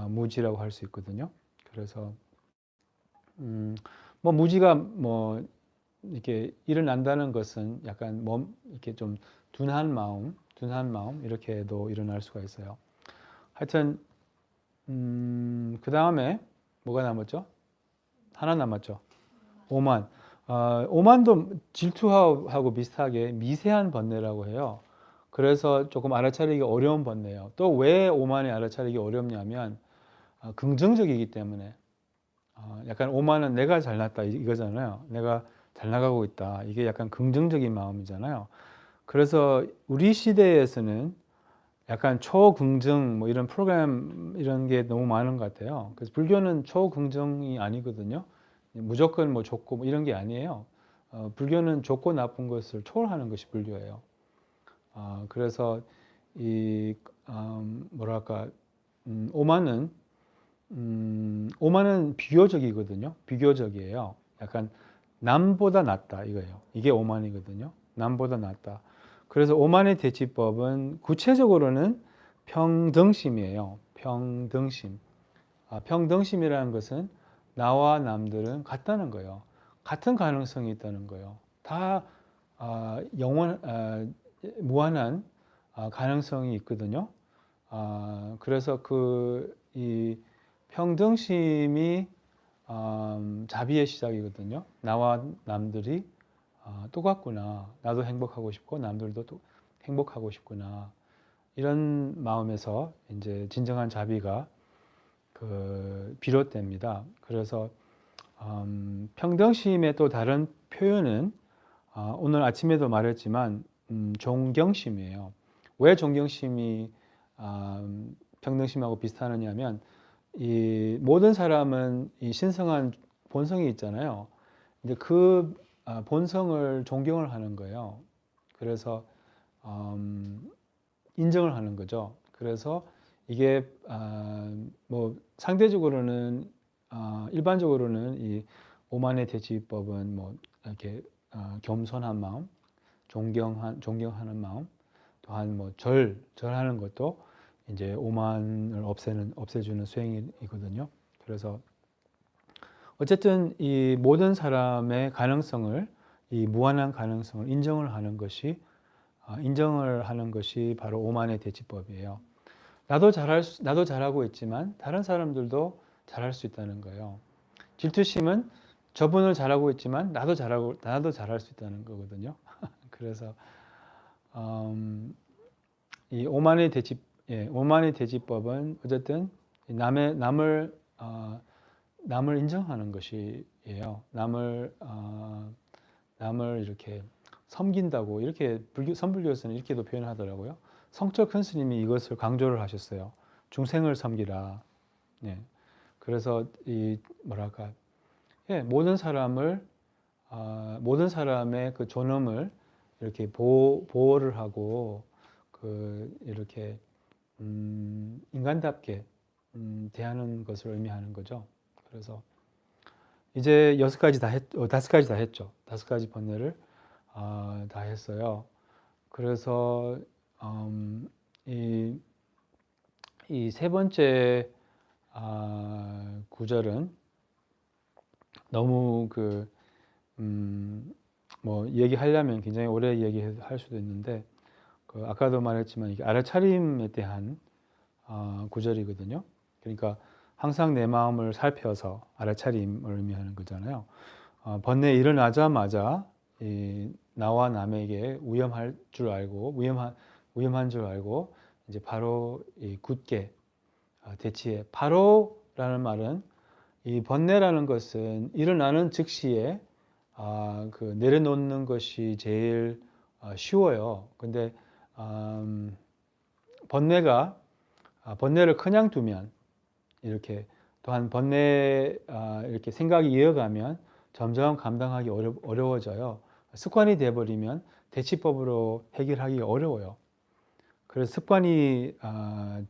무지라고 할 수 있거든요. 그래서 무지가 이렇게 일어난다는 것은 약간 이렇게 좀 둔한 마음 이렇게도 일어날 수가 있어요. 하여튼 그 다음에 뭐가 남았죠? 하나 남았죠. 오만. 오만도 질투하고 비슷하게 미세한 번뇌라고 해요. 그래서 조금 알아차리기 어려운 번뇌예요. 또 왜 오만이 알아차리기 어렵냐면 긍정적이기 때문에 약간 오만은 내가 잘났다 이거잖아요. 내가 잘 나가고 있다. 이게 약간 긍정적인 마음이잖아요. 그래서 우리 시대에서는 약간 초긍정 이런 프로그램 이런 게 너무 많은 것 같아요. 그래서 불교는 초긍정이 아니거든요. 무조건 좋고 이런 게 아니에요. 불교는 좋고 나쁜 것을 초월하는 것이 불교예요. 그래서 이 뭐랄까 오만은 비교적이거든요. 비교적이에요. 약간 남보다 낫다 이거예요. 이게 오만이거든요. 남보다 낫다. 그래서 오만의 대치법은 구체적으로는 평등심이에요. 평등심. 평등심이라는 것은 나와 남들은 같다는 거예요. 같은 가능성이 있다는 거예요. 다 무한한 가능성이 있거든요. 그래서 이 평등심이 자비의 시작이거든요. 나와 남들이 똑같구나. 나도 행복하고 싶고 남들도 또 행복하고 싶구나. 이런 마음에서 이제 진정한 자비가 비롯됩니다. 그래서 평등심의 또 다른 표현은 오늘 아침에도 말했지만 존경심이에요. 왜 존경심이 평등심하고 비슷하느냐면 이 모든 사람은 이 신성한 본성이 있잖아요. 근데 그 본성을 존경을 하는 거예요. 그래서 인정을 하는 거죠. 그래서 이게 뭐 상대적으로는 일반적으로는 이 오만의 대치법은 뭐 이렇게 겸손한 마음, 존경하는 마음, 또한 뭐 절하는 것도 이제 오만을 없애주는 수행이거든요. 그래서 어쨌든 이 모든 사람의 가능성을, 이 무한한 가능성을 인정을 하는 것이 바로 오만의 대치법이에요. 나도 잘하고 있지만 다른 사람들도 잘할 수 있다는 거예요. 질투심은 저분을 잘하고 있지만 나도 잘할 수 있다는 거거든요. 그래서 이 오만의 대치법은 어쨌든 남을 인정하는 것이에요. 남을 이렇게 섬긴다고 이렇게 선불교에서는 이렇게도 표현하더라고요. 성철 큰 스님이 이것을 강조를 하셨어요. 중생을 섬기라. 네. 그래서 이 뭐랄까, 모든 사람의 그 존엄을 이렇게 보호를 하고 이렇게 인간답게 대하는 것을 의미하는 거죠. 그래서 이제 5가지 다 했죠. 5가지 번뇌를 다 했어요. 그래서 이 세 번째 구절은 너무 뭐 얘기하려면 굉장히 오래 얘기할 수도 있는데 아까도 말했지만 이게 알아차림에 대한 구절이거든요. 그러니까 항상 내 마음을 살펴서 알아차림을 의미하는 거잖아요. 번뇌 일어나자마자 나와 남에게 위험한 줄 알고 이제 바로 굳게 대치해. 바로라는 말은 이 번뇌라는 것은 일어나는 즉시에 내려놓는 것이 제일 쉬워요. 근데 번뇌를 그냥 두면 이렇게 또한 이렇게 생각이 이어가면 점점 감당하기 어려워져요. 습관이 돼버리면 대치법으로 해결하기 어려워요. 그래서 습관이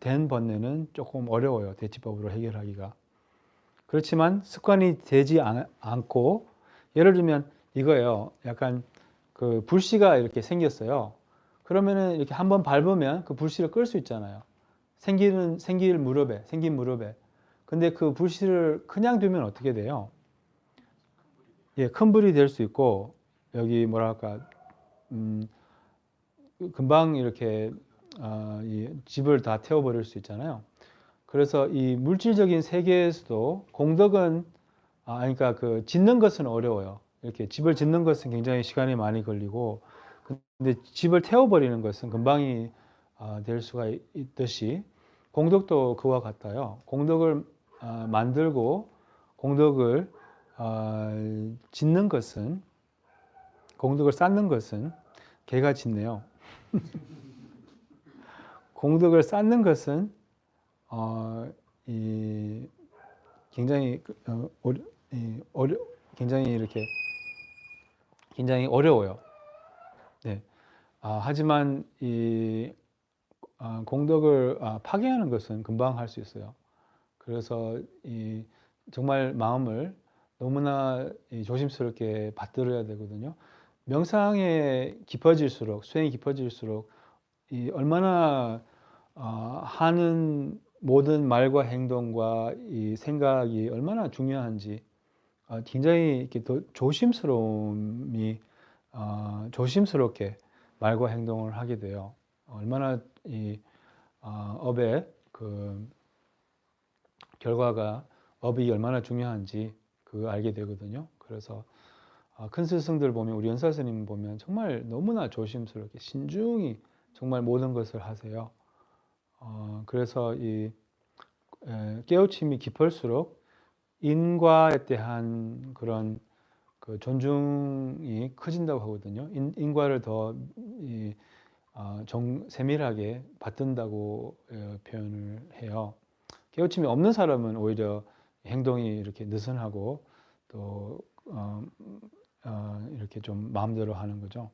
된 번뇌는 조금 어려워요. 대치법으로 해결하기가. 그렇지만 습관이 되지 않고 예를 들면 이거예요. 약간 불씨가 이렇게 생겼어요. 그러면은 이렇게 한번 밟으면 그 불씨를 끌 수 있잖아요. 생긴 무렵에. 근데 그 불씨를 그냥 두면 어떻게 돼요? 큰 불이 될 수 있고 여기 뭐랄까 금방 이렇게 이 집을 다 태워버릴 수 있잖아요. 그래서 이 물질적인 세계에서도 공덕은 그러니까 짓는 것은 어려워요. 이렇게 집을 짓는 것은 굉장히 시간이 많이 걸리고 근데 집을 태워버리는 것은 금방이 될 수가 있듯이 공덕도 그와 같아요. 공덕을 만들고 공덕을 짓는 것은 공덕을 쌓는 것은 개가 짖네요. 공덕을 쌓는 것은 굉장히 굉장히 어려워요. 네. 하지만 이 공덕을 파괴하는 것은 금방 할 수 있어요. 그래서 정말 마음을 너무나 조심스럽게 받들어야 되거든요. 명상에 깊어질수록, 수행이 깊어질수록 이 얼마나 하는 모든 말과 행동과 이 생각이 얼마나 중요한지 굉장히 이렇게 더 조심스럽게 말과 행동을 하게 돼요. 얼마나 이 업의 그 결과가 업이 얼마나 중요한지 그거 알게 되거든요. 그래서 큰 스승들 보면 우리 연사 스님 보면 정말 너무나 조심스럽게 신중히 정말 모든 것을 하세요. 그래서 이 깨우침이 깊을수록 인과에 대한 그런 그 존중이 커진다고 하거든요. 인과를 더 세밀하게 받든다고 표현을 해요. 깨우침이 없는 사람은 오히려 행동이 이렇게 느슨하고 또 이렇게 좀 마음대로 하는 거죠.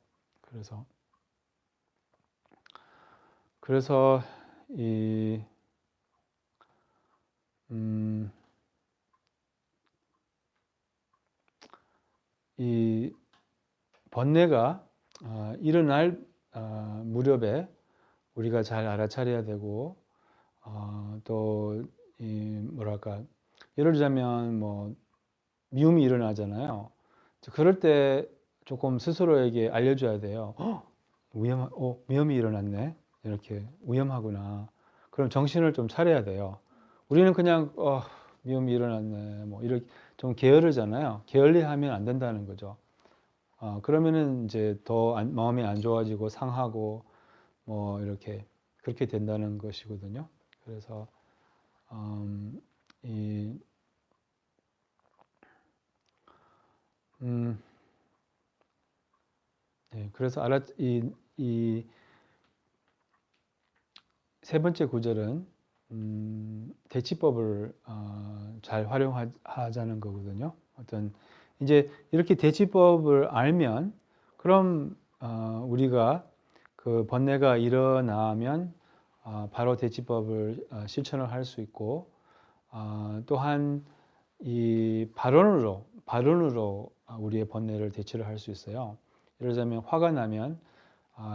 그래서 이 번뇌가 일어날 무렵에 우리가 잘 알아차려야 되고 또 뭐랄까 예를 들자면 뭐 미움이 일어나잖아요. 그럴 때 조금 스스로에게 알려줘야 돼요. 위험이 일어났네. 이렇게 위험하구나. 그럼 정신을 좀 차려야 돼요. 우리는 그냥 위험이 일어났네. 뭐 이렇게 좀 게으르잖아요. 게을리하면 안 된다는 거죠. 그러면은 이제 더 마음이 안 좋아지고 상하고 뭐 이렇게 그렇게 된다는 것이거든요. 그래서 이 네, 그래서 이 세 번째 구절은 대치법을 잘 활용하자는 거거든요. 이제 이렇게 대치법을 알면 그럼 우리가 그 번뇌가 일어나면 바로 대치법을 실천을 할 수 있고 또한 이 발언으로 우리의 번뇌를 대처를 할 수 있어요. 예를 들자면 화가 나면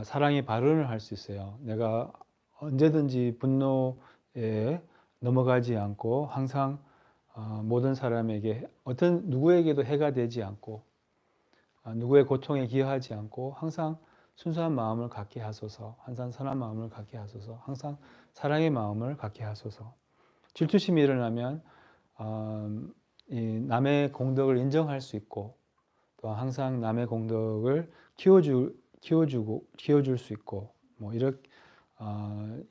사랑의 발언을 할 수 있어요. 내가 언제든지 분노에 넘어가지 않고 항상 모든 사람에게 어떤 누구에게도 해가 되지 않고 누구의 고통에 기여하지 않고 항상 순수한 마음을 갖게 하소서, 항상 선한 마음을 갖게 하소서, 항상 사랑의 마음을 갖게 하소서. 질투심이 일어나면 이 남의 공덕을 인정할 수 있고 또 항상 남의 공덕을 키워줄 수 있고 뭐 이렇게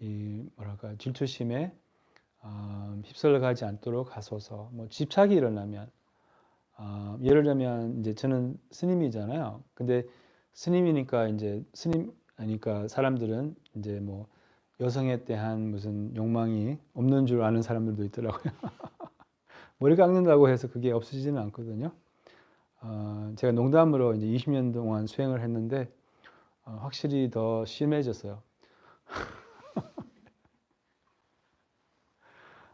이 뭐랄까 질투심에 휩쓸려가지 않도록 하소서. 뭐 집착이 일어나면 예를 들면 이제 저는 스님이잖아요. 근데 스님이니까 이제 스님이니까 사람들은 이제 뭐 여성에 대한 무슨 욕망이 없는 줄 아는 사람들도 있더라고요. 머리 깎는다고 해서 그게 없어지지는 않거든요. 제가 농담으로 이제 20년 동안 수행을 했는데 확실히 더 심해졌어요.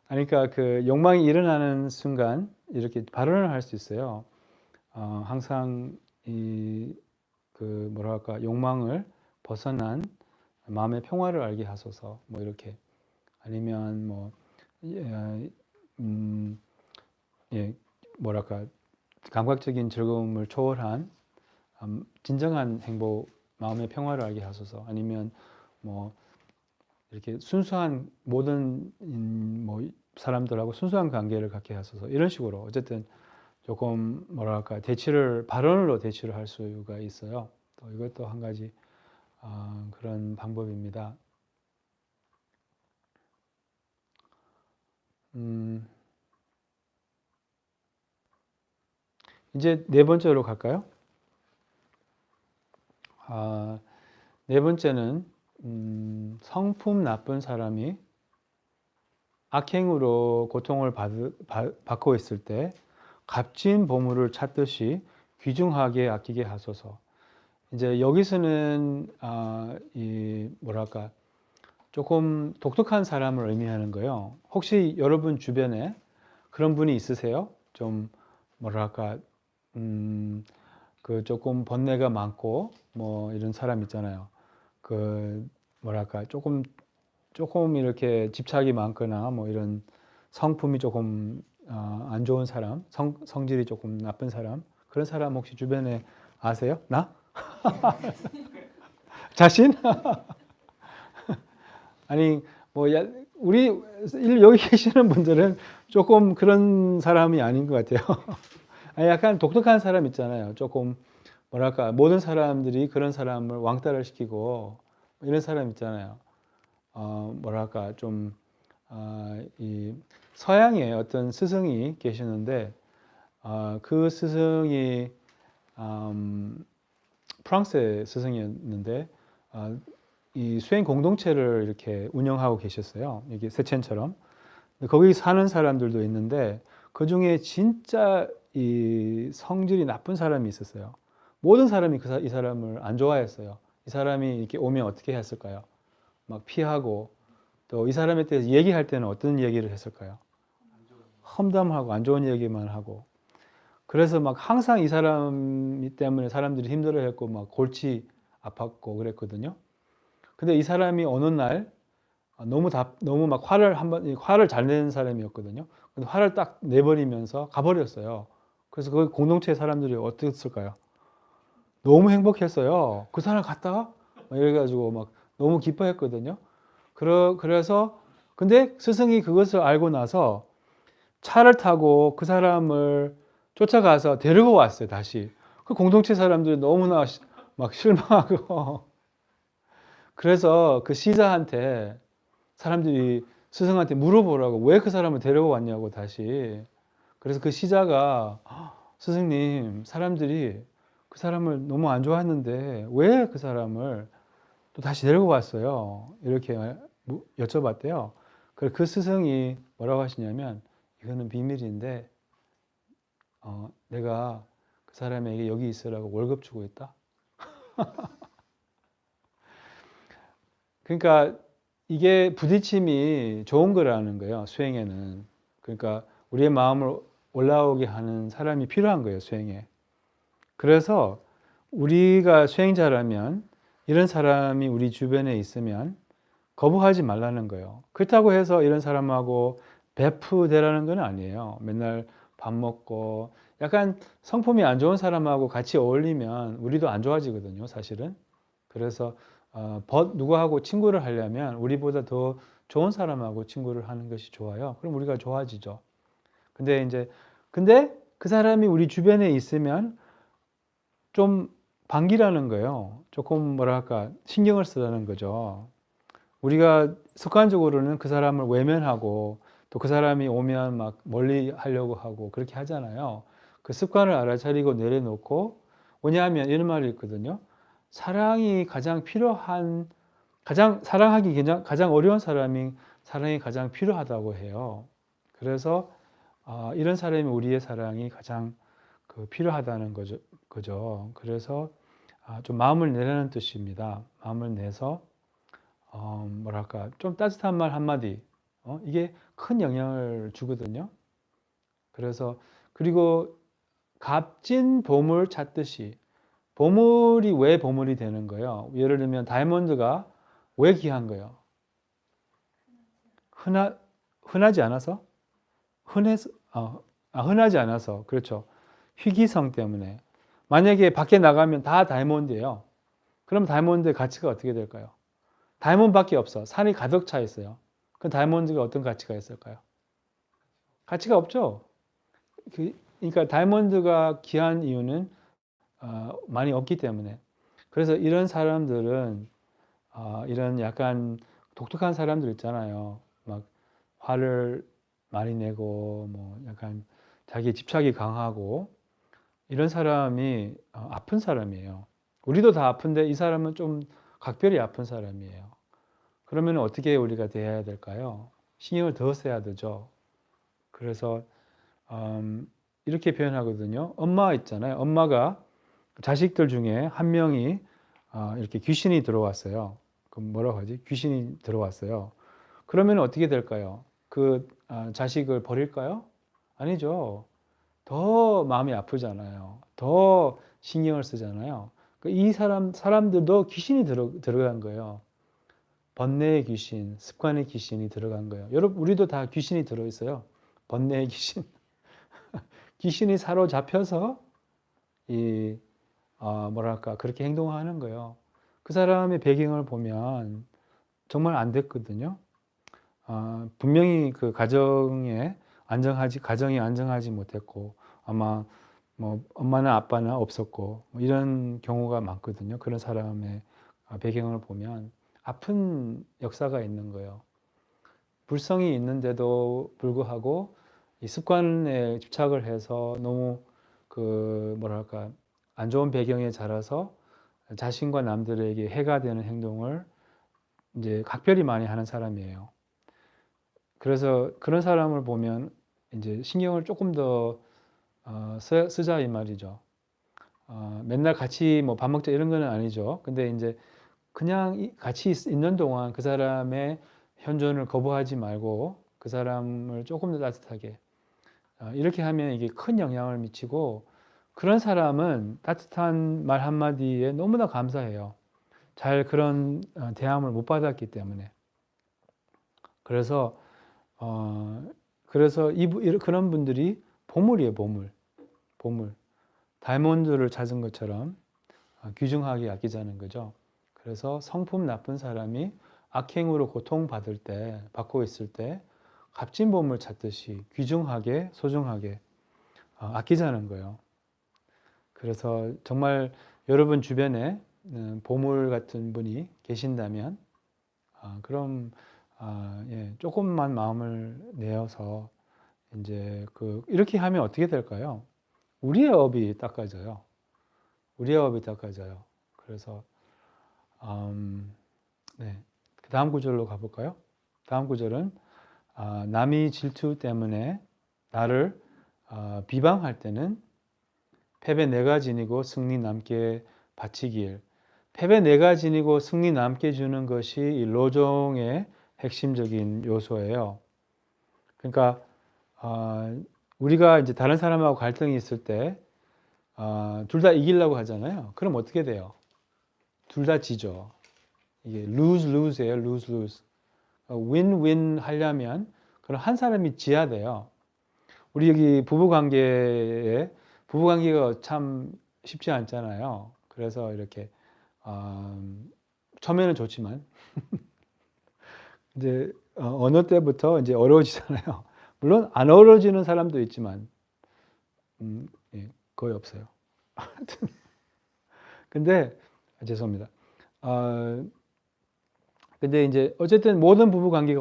그러니까 그 욕망이 일어나는 순간 이렇게 발언을 할 수 있어요. 항상 그 뭐랄까 욕망을 벗어난 마음의 평화를 알게 하소서. 뭐 이렇게 아니면 뭐 뭐랄까 감각적인 즐거움을 초월한 진정한 행복, 마음의 평화를 알게 하소서. 아니면 뭐 이렇게 순수한 모든 뭐 사람들하고 순수한 관계를 갖게 하소서. 이런 식으로 어쨌든 조금 뭐랄까 발언으로 대치를 할 수가 있어요. 또 이것도 한 가지 그런 방법입니다. 이제 네 번째로 갈까요? 네 번째는 성품 나쁜 사람이 악행으로 고통을 받고 있을 때 값진 보물을 찾듯이 귀중하게 아끼게 하소서. 이제 여기서는 이 뭐랄까 조금 독특한 사람을 의미하는 거예요. 혹시 여러분 주변에 그런 분이 있으세요? 좀 뭐랄까 그 조금 번뇌가 많고 뭐 이런 사람 있잖아요. 그 뭐랄까 조금 이렇게 집착이 많거나 뭐 이런 성품이 조금 안 좋은 사람, 성질이 조금 나쁜 사람, 그런 사람 혹시 주변에 아세요? 나? 자신? 아니 뭐 우리 여기 계시는 분들은 조금 그런 사람이 아닌 것 같아요. 아니 약간 독특한 사람 있잖아요. 조금 뭐랄까 모든 사람들이 그런 사람을 왕따를 시키고 이런 사람 있잖아요. 뭐랄까 좀 이 서양의 어떤 스승이 계시는데 그 스승이 프랑스의 스승이었는데 이 수행 공동체를 이렇게 운영하고 계셨어요. 이게 세첸처럼. 거기 사는 사람들도 있는데 그 중에 진짜 이 성질이 나쁜 사람이 있었어요. 모든 사람이 이 사람을 안 좋아했어요. 이 사람이 이렇게 오면 어떻게 했을까요? 막 피하고 또 이 사람에 대해서 얘기할 때는 어떤 얘기를 했을까요? 험담하고 안 좋은 얘기만 하고 그래서 막 항상 이 사람 때문에 사람들이 힘들어했고 막 골치 아팠고 그랬거든요. 근데 이 사람이 어느 날 너무 막 화를 잘 내는 사람이었거든요. 근데 화를 딱 내버리면서 가버렸어요. 그래서 그 공동체 사람들이 어땠을까요? 너무 행복했어요. 그 사람 갔다? 막 이래가지고 막 너무 기뻐했거든요. 그래서 근데 스승이 그것을 알고 나서 차를 타고 그 사람을 쫓아가서 데리고 왔어요, 다시. 그 공동체 사람들이 너무나 막 실망하고. 그래서 그 시자한테 사람들이 스승한테 물어보라고 왜 그 사람을 데려왔냐고 다시. 그래서 그 시자가 스승님, 사람들이 그 사람을 너무 안 좋아했는데 왜 그 사람을 또 다시 데리고 왔어요? 이렇게 여쭤봤대요. 그래서 그 스승이 뭐라고 하시냐면 이거는 비밀인데 내가 그 사람에게 여기 있으라고 월급 주고 있다. 그러니까 이게 부딪힘이 좋은 거라는 거예요. 수행에는. 그러니까 우리의 마음을 올라오게 하는 사람이 필요한 거예요. 수행에. 그래서 우리가 수행자라면 이런 사람이 우리 주변에 있으면 거부하지 말라는 거예요. 그렇다고 해서 이런 사람하고 베프되라는 건 아니에요. 맨날 밥 먹고 약간 성품이 안 좋은 사람하고 같이 어울리면 우리도 안 좋아지거든요, 사실은. 그래서 누구하고 친구를 하려면 우리보다 더 좋은 사람하고 친구를 하는 것이 좋아요. 그럼 우리가 좋아지죠. 근데 그 사람이 우리 주변에 있으면 좀 반기라는 거예요. 조금 뭐랄까 신경을 쓰라는 거죠. 우리가 습관적으로는 그 사람을 외면하고 또 그 사람이 오면 막 멀리 하려고 하고 그렇게 하잖아요. 그 습관을 알아차리고 내려놓고 왜냐하면 이런 말이 있거든요. 사랑이 가장 필요한 사랑하기 가장 어려운 사람이 사랑이 가장 필요하다고 해요. 그래서 이런 사람이 우리의 사랑이 가장 필요하다는 거죠. 그래서 좀 마음을 내라는 뜻입니다. 마음을 내서 뭐랄까 좀 따뜻한 말 한마디 이게 큰 영향을 주거든요. 그래서 그리고 값진 보물 찾듯이 보물이 왜 보물이 되는 거예요? 예를 들면 다이아몬드가 왜 귀한 거예요? 흔하지 않아서? 흔하지 않아서 그렇죠. 희귀성 때문에 만약에 밖에 나가면 다 다이아몬드예요. 그럼 다이아몬드의 가치가 어떻게 될까요? 다이아몬드밖에 없어. 산이 가득 차 있어요. 그 다이아몬드가 어떤 가치가 있을까요? 가치가 없죠. 그러니까 다이아몬드가 귀한 이유는 많이 없기 때문에. 그래서 이런 사람들은 이런 약간 독특한 사람들 있잖아요. 막 화를 많이 내고 뭐 약간 자기 집착이 강하고 이런 사람이 아픈 사람이에요. 우리도 다 아픈데 이 사람은 좀 각별히 아픈 사람이에요. 그러면 어떻게 우리가 대해야 될까요? 신경을 더 써야 되죠. 그래서 이렇게 표현하거든요. 엄마 있잖아요. 엄마가 자식들 중에 한 명이 이렇게 귀신이 들어왔어요. 그럼 뭐라고 하지? 귀신이 들어왔어요. 그러면 어떻게 될까요? 그 자식을 버릴까요? 아니죠. 더 마음이 아프잖아요. 더 신경을 쓰잖아요. 이 사람들도 귀신이 들어간 거예요. 번뇌의 귀신, 습관의 귀신이 들어간 거예요. 여러분, 우리도 다 귀신이 들어있어요. 번뇌의 귀신. 귀신이 사로잡혀서 뭐랄까, 그렇게 행동하는 거예요. 그 사람의 배경을 보면 정말 안 됐거든요. 분명히 그 가정이 안정하지 못했고, 아마 뭐 엄마나 아빠나 없었고, 뭐 이런 경우가 많거든요. 그런 사람의 배경을 보면 아픈 역사가 있는 거예요. 불성이 있는데도 불구하고 이 습관에 집착을 해서 너무 뭐랄까, 안 좋은 배경에 자라서 자신과 남들에게 해가 되는 행동을 이제 각별히 많이 하는 사람이에요. 그래서 그런 사람을 보면 이제 신경을 조금 더 쓰자 이 말이죠. 맨날 같이 뭐 밥 먹자 이런 거는 아니죠. 근데 이제 그냥 같이 있는 동안 그 사람의 현존을 거부하지 말고 그 사람을 조금 더 따뜻하게 이렇게 하면 이게 큰 영향을 미치고, 그런 사람은 따뜻한 말 한마디에 너무나 감사해요. 잘 그런 대함을 못 받았기 때문에. 그래서 그런 분들이 보물이에요, 보물. 다이몬드를 찾은 것처럼 귀중하게 아끼자는 거죠. 그래서 성품 나쁜 사람이 악행으로 받고 있을 때 값진 보물 찾듯이 귀중하게, 소중하게 아끼자는 거예요. 그래서 정말 여러분 주변에 보물 같은 분이 계신다면, 그럼 조금만 마음을 내어서 이제 이렇게 하면 어떻게 될까요? 우리의 업이 닦아져요. 그래서 네. 다음 구절로 가볼까요? 다음 구절은 남이 질투 때문에 나를 비방할 때는 패배 내가 지니고 승리 남게 바치길. 패배 내가 지니고 승리 남게 주는 것이 이 로종의 핵심적인 요소예요. 그러니까 우리가 이제 다른 사람하고 갈등이 있을 때 둘 다 이기려고 하잖아요. 그럼 어떻게 돼요? 둘 다 지죠. 이게 lose-lose예요. lose-lose. win-win 하려면 그럼 한 사람이 지야 돼요. 우리 여기 부부관계가 참 쉽지 않잖아요. 그래서 이렇게 처음에는 좋지만 이제 어느 때부터 이제 어려워지잖아요. 물론 안 어려워지는 사람도 있지만 예, 거의 없어요. 근데 죄송합니다. 근데 이제 어쨌든 모든 부부 관계가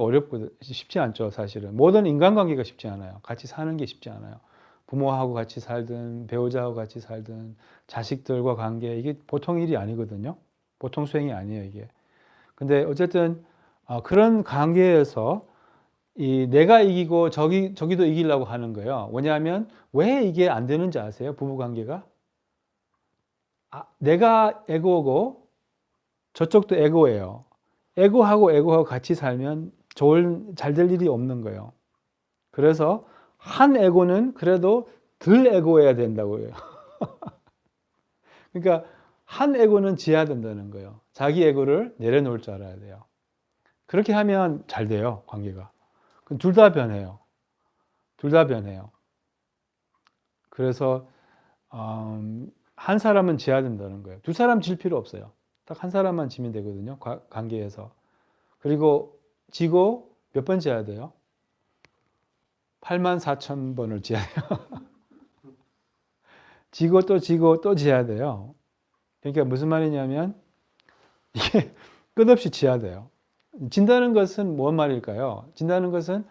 쉽지 않죠, 사실은. 모든 인간관계가 쉽지 않아요. 같이 사는 게 쉽지 않아요. 부모하고 같이 살든 배우자하고 같이 살든 자식들과 관계, 이게 보통 일이 아니거든요. 보통 수행이 아니에요, 이게. 근데 어쨌든 그런 관계에서 내가 이기고 저기도 이기려고 하는 거예요. 왜냐하면 왜 이게 안 되는지 아세요? 부부 관계가? 내가 에고고 저쪽도 에고예요. 에고하고 같이 살면 잘 될 일이 없는 거예요. 그래서 한 에고는 그래도 덜 에고해야 된다고요. 그러니까 한 에고는 지어야 된다는 거예요. 자기 에고를 내려놓을 줄 알아야 돼요. 그렇게 하면 잘 돼요, 관계가. 둘 다 변해요. 그래서 한 사람은 지어야 된다는 거예요. 두 사람 질 필요 없어요. 딱 한 사람만 지면 되거든요, 관계에서. 그리고 지고 몇 번 지어야 돼요? 84,000번을 지어야 돼요. 지고 또 지어야 돼요. 그러니까 무슨 말이냐면 이게 끝없이 지어야 돼요. 진다는 것은 뭔 말일까요? 진다는 것은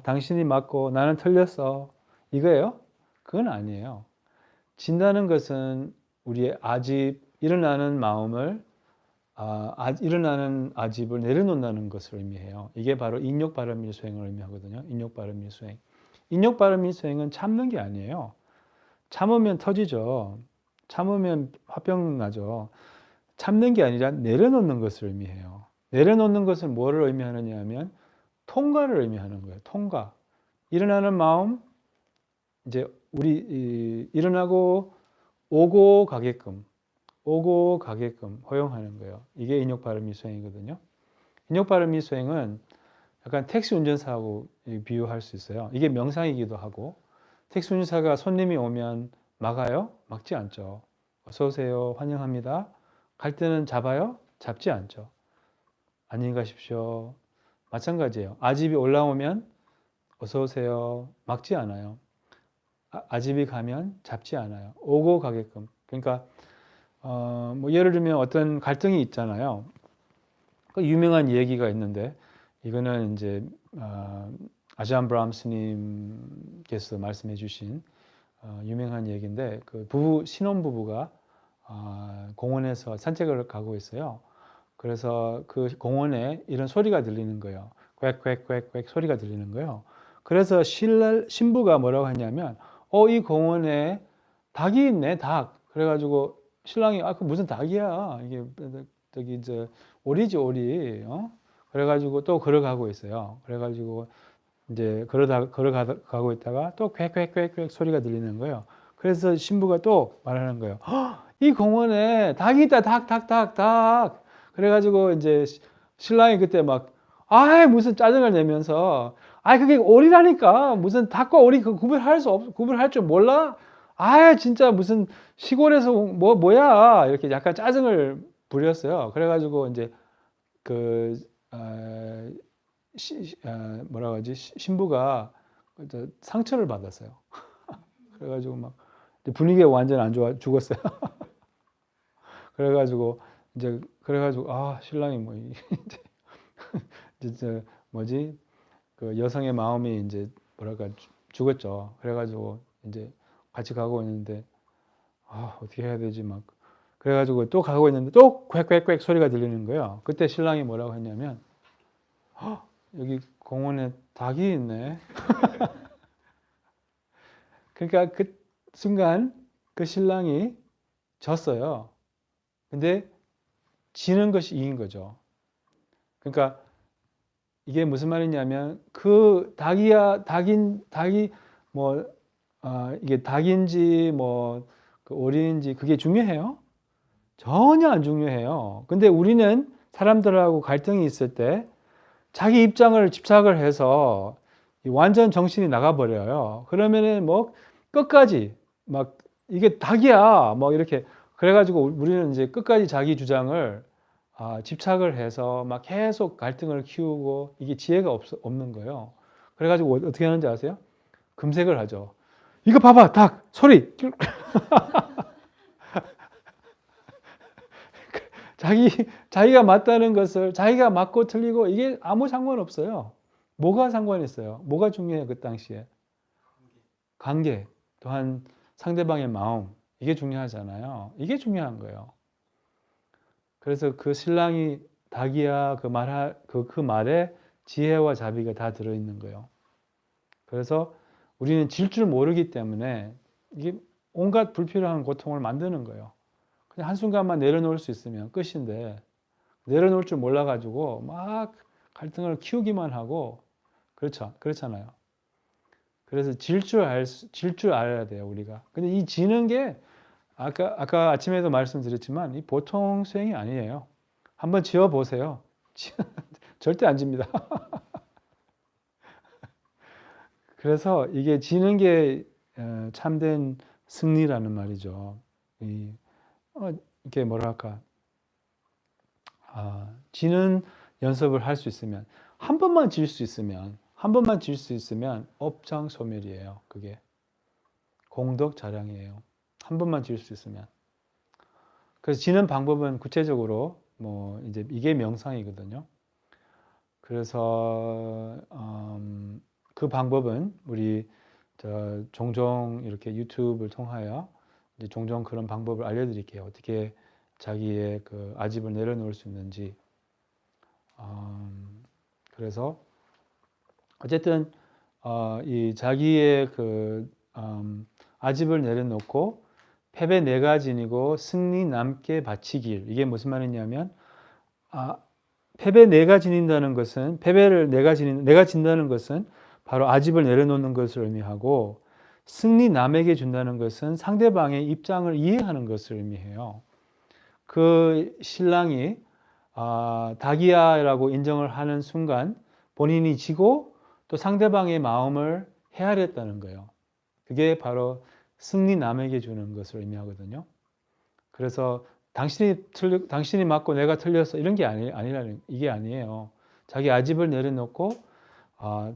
당신이 맞고 나는 틀렸어, 이거예요? 그건 아니에요. 진다는 것은 우리의 일어나는 마음을 일어나는 아집을 내려놓는다는 것을 의미해요. 이게 바로 인욕바람밀수행을 의미하거든요. 인욕바람밀수행. 인욕바람밀수행은 참는 게 아니에요. 참으면 터지죠. 참으면 화병 나죠. 참는 게 아니라 내려놓는 것을 의미해요. 내려놓는 것은 뭐를 의미하느냐 하면 통과를 의미하는 거예요. 통과. 일어나는 마음, 이제 우리 일어나고 오고 가게끔 허용하는 거예요. 이게 인욕 발음이 수행이거든요. 인욕 발음이 수행은 약간 택시 운전사하고 비유할 수 있어요. 이게 명상이기도 하고, 택시 운전사가 손님이 오면 막아요? 막지 않죠. 어서 오세요. 환영합니다. 갈 때는 잡아요? 잡지 않죠. 안녕히 가십시오. 마찬가지예요. 아집이 올라오면 어서 오세요. 막지 않아요. 아집이 가면 잡지 않아요. 오고 가게끔. 그러니까 뭐 예를 들면 어떤 갈등이 있잖아요. 그 유명한 얘기가 있는데 이거는 이제 아잔 브람 스님께서 말씀해 주신 유명한 얘기인데 그 신혼 부부가 공원에서 산책을 가고 있어요. 그래서 그 공원에 이런 소리가 들리는 거예요. 꽥꽥꽥꽥 소리가 들리는 거예요. 그래서 신부가 뭐라고 했냐면 이 공원에 닭이 있네, 닭. 그래가지고 신랑이 그 무슨 닭이야? 이게 저기 이제 오리지 오리. 그래가지고 또 걸어가고 있어요. 그래가지고 이제 걸어가고 있다가 또 꽥꽥꽥꽥 소리가 들리는 거예요. 그래서 신부가 또 말하는 거예요. 이 공원에 닭이 있다, 닭. 그래가지고 이제 신랑이 그때 막, 무슨 짜증을 내면서, 그게 오리라니까. 무슨 닭과 오리 그 구분할 줄 몰라? 진짜 무슨 시골에서 뭐야. 이렇게 약간 짜증을 부렸어요. 그래가지고 이제 그, 뭐라고 하지? 신부가 상처를 받았어요. 그래가지고 막 분위기가 완전 안 좋아 죽었어요. 그래가지고 신랑이 뭐 진짜 뭐지 그 여성의 마음이 이제 뭐랄까 죽었죠. 그래가지고 이제 같이 가고 있는데 어떻게 해야 되지 막 그래가지고 또 가고 있는데 또 꽥꽥꽥 소리가 들리는 거예요. 그때 신랑이 뭐라고 했냐면 여기 공원에 닭이 있네. 그러니까 그 순간 그 신랑이 졌어요. 근데 지는 것이 이긴 거죠. 그러니까 이게 무슨 말이냐면 그 닭이 뭐 이게 닭인지 뭐 그 오리인지 그게 중요해요? 전혀 안 중요해요. 근데 우리는 사람들하고 갈등이 있을 때 자기 입장을 집착을 해서 완전 정신이 나가버려요. 그러면은 뭐 끝까지 막 이게 닭이야 뭐 이렇게 그래가지고 우리는 이제 끝까지 자기 주장을 집착을 해서 막 계속 갈등을 키우고 이게 지혜가 없는 거예요. 그래가지고 어떻게 하는지 아세요? 금색을 하죠. 이거 봐봐, 닭 소리. 자기가 맞다는 것을 자기가 맞고 틀리고 이게 아무 상관없어요. 뭐가 상관 있어요? 뭐가 중요해요 그 당시에? 관계 또한 상대방의 마음 이게 중요하잖아요. 이게 중요한 거예요. 그래서 그 신랑이 닭이야 그 말에 지혜와 자비가 다 들어있는 거예요. 그래서 우리는 질 줄 모르기 때문에 이게 온갖 불필요한 고통을 만드는 거예요. 그냥 한순간만 내려놓을 수 있으면 끝인데 내려놓을 줄 몰라가지고 막 갈등을 키우기만 하고 그렇잖아요. 그래서 질 줄 알아야 돼요 우리가. 근데 이 지는 게 아까 아침에도 말씀드렸지만 이 보통 수행이 아니에요. 한번 지어 보세요. 절대 안 집니다. 그래서 이게 지는 게 참된 승리라는 말이죠. 이게 뭐랄까 지는 연습을 할 수 있으면 한 번만 질 수 있으면 업장소멸이에요. 그게 공덕 자량이에요. 한 번만 질 수 있으면. 그래서 지는 방법은 구체적으로 뭐 이제 이게 명상이거든요. 그래서 그 방법은 우리 종종 이렇게 유튜브를 통하여 이제 종종 그런 방법을 알려드릴게요. 어떻게 자기의 그 아집을 내려놓을 수 있는지. 그래서 어쨌든 이 자기의 그 아집을 내려놓고 패배 내가 지니고 승리 남게 바치길. 이게 무슨 말이냐면 패배 내가 지닌다는 것은 패배를 내가 진다는 것은 바로 아집을 내려놓는 것을 의미하고 승리 남에게 준다는 것은 상대방의 입장을 이해하는 것을 의미해요. 그 신랑이 닭이야라고 인정을 하는 순간 본인이 지고 또 상대방의 마음을 헤아렸다는 거예요. 그게 바로 승리 남에게 주는 것을 의미하거든요. 그래서 당신이 맞고 내가 틀렸어 이런 게 아니라는 이게 아니에요. 자기 아집을 내려놓고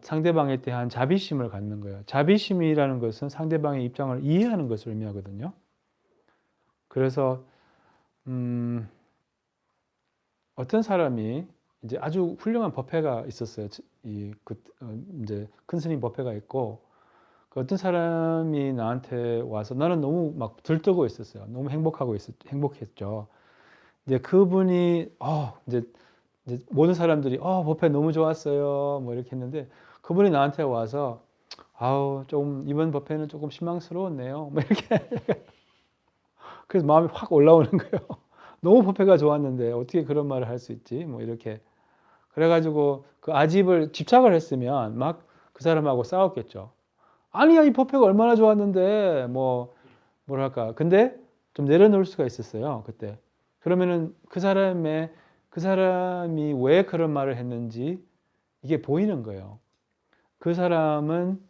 상대방에 대한 자비심을 갖는 거예요. 자비심이라는 것은 상대방의 입장을 이해하는 것을 의미하거든요. 그래서 어떤 사람이 이제 아주 훌륭한 법회가 있었어요. 이제 큰 스님 법회가 있고 그 어떤 사람이 나한테 와서 나는 너무 막 들뜨고 있었어요. 너무 행복했죠. 이제 그분이 이제 모든 사람들이 법회 너무 좋았어요. 뭐 이렇게 했는데 그분이 나한테 와서 좀 이번 법회는 조금 실망스러웠네요. 뭐 이렇게 그래서 마음이 확 올라오는 거예요. 너무 법회가 좋았는데 어떻게 그런 말을 할 수 있지? 뭐 이렇게 그래가지고 그 아집을 집착을 했으면 막 그 사람하고 싸웠겠죠. 아니야 이 법회가 얼마나 좋았는데 뭐랄까 근데 좀 내려놓을 수가 있었어요 그때. 그러면은 그 사람이 왜 그런 말을 했는지 이게 보이는 거예요. 그 사람은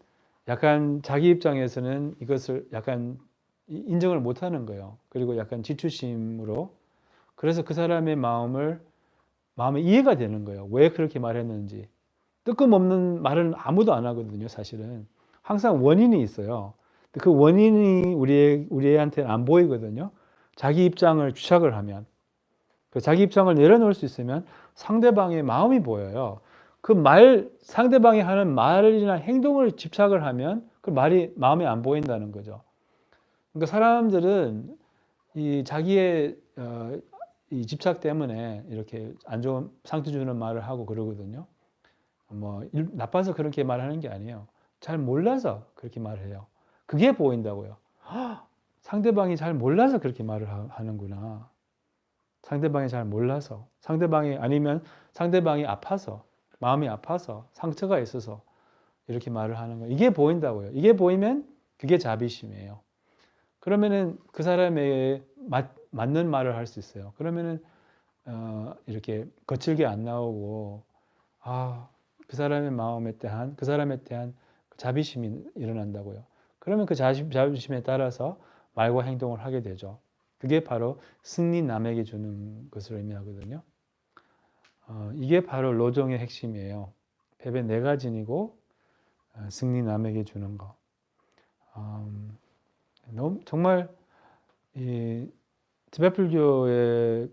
약간 자기 입장에서는 이것을 약간 인정을 못 하는 거예요. 그리고 약간 지추심으로. 그래서 그 사람의 마음에 이해가 되는 거예요. 왜 그렇게 말했는지. 뜨끔없는 말은 아무도 안 하거든요, 사실은. 항상 원인이 있어요. 그 원인이 우리한테는 안 보이거든요. 자기 입장을 주착을 하면. 자기 입장을 내려놓을 수 있으면 상대방의 마음이 보여요. 상대방이 하는 말이나 행동을 집착을 하면 그 말이 마음에 안 보인다는 거죠. 그러니까 사람들은 이 자기의 이 집착 때문에 이렇게 안 좋은 상처 주는 말을 하고 그러거든요. 나빠서 그렇게 말하는 게 아니에요. 잘 몰라서 그렇게 말을 해요. 그게 보인다고요. 상대방이 잘 몰라서 그렇게 말을 하는구나. 상대방이 잘 몰라서, 아니면 상대방이 아파서, 마음이 아파서, 상처가 있어서 이렇게 말을 하는 거예요. 이게 보인다고요. 이게 보이면 그게 자비심이에요. 그러면은 그 사람에게 맞는 말을 할 수 있어요. 그러면은 이렇게 거칠게 안 나오고 그 사람의 대한 자비심이 일어난다고요. 그러면 그 자비심에 따라서 말과 행동을 하게 되죠. 그게 바로 승리 남에게 주는 것을 의미하거든요. 이게 바로 로종의 핵심이에요. 패배 내가 지니고 승리 남에게 주는 거. 정말 이 티베트불교의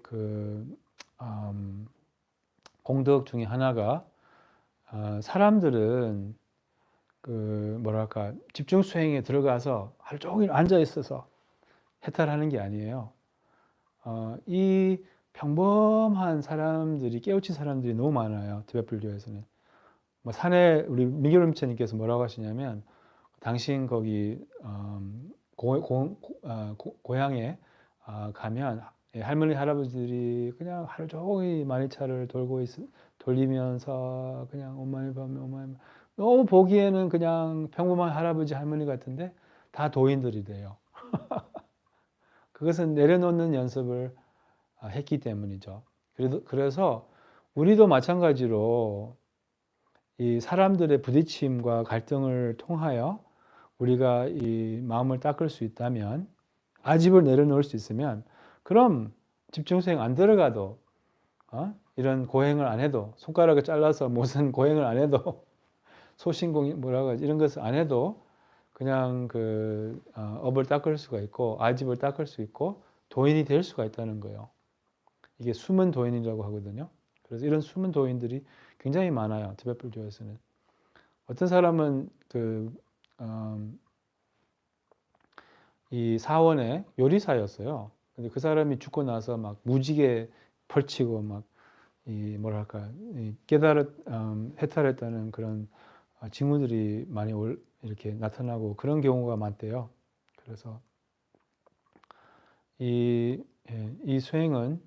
공덕 중에 하나가 사람들은 집중 수행에 들어가서 하루 종일 앉아 있어서 해탈하는 게 아니에요. 이 평범한 사람들이 깨우친 사람들이 너무 많아요. 티베트불교에서는. 산에 우리 미교림체님께서 뭐라고 하시냐면 당신 거기 고향에 가면 할머니 할아버지들이 그냥 하루 종일 마니차를 돌리면서 그냥 오마이 밤에 너무 보기에는 그냥 평범한 할아버지 할머니 같은데 다 도인들이 돼요. 그것은 내려놓는 연습을 했기 때문이죠. 그래서 우리도 마찬가지로 이 사람들의 부딪힘과 갈등을 통하여 우리가 이 마음을 닦을 수 있다면, 아집을 내려놓을 수 있으면, 그럼 집중수행 안 들어가도 이런 고행을 안 해도, 손가락을 잘라서 무슨 고행을 안 해도 소신공 뭐라고 하지, 이런 것을 안 해도 그냥 업을 닦을 수가 있고 아집을 닦을 수 있고 도인이 될 수가 있다는 거예요. 이게 숨은 도인이라고 하거든요. 그래서 이런 숨은 도인들이 굉장히 많아요. 티베트불교에서는. 어떤 사람은 이 사원의 요리사였어요. 근데 그 사람이 죽고 나서 막 무지개 펼치고 막 해탈했다는 그런 징후들이 많이 이렇게 나타나고 그런 경우가 많대요. 그래서 이 수행은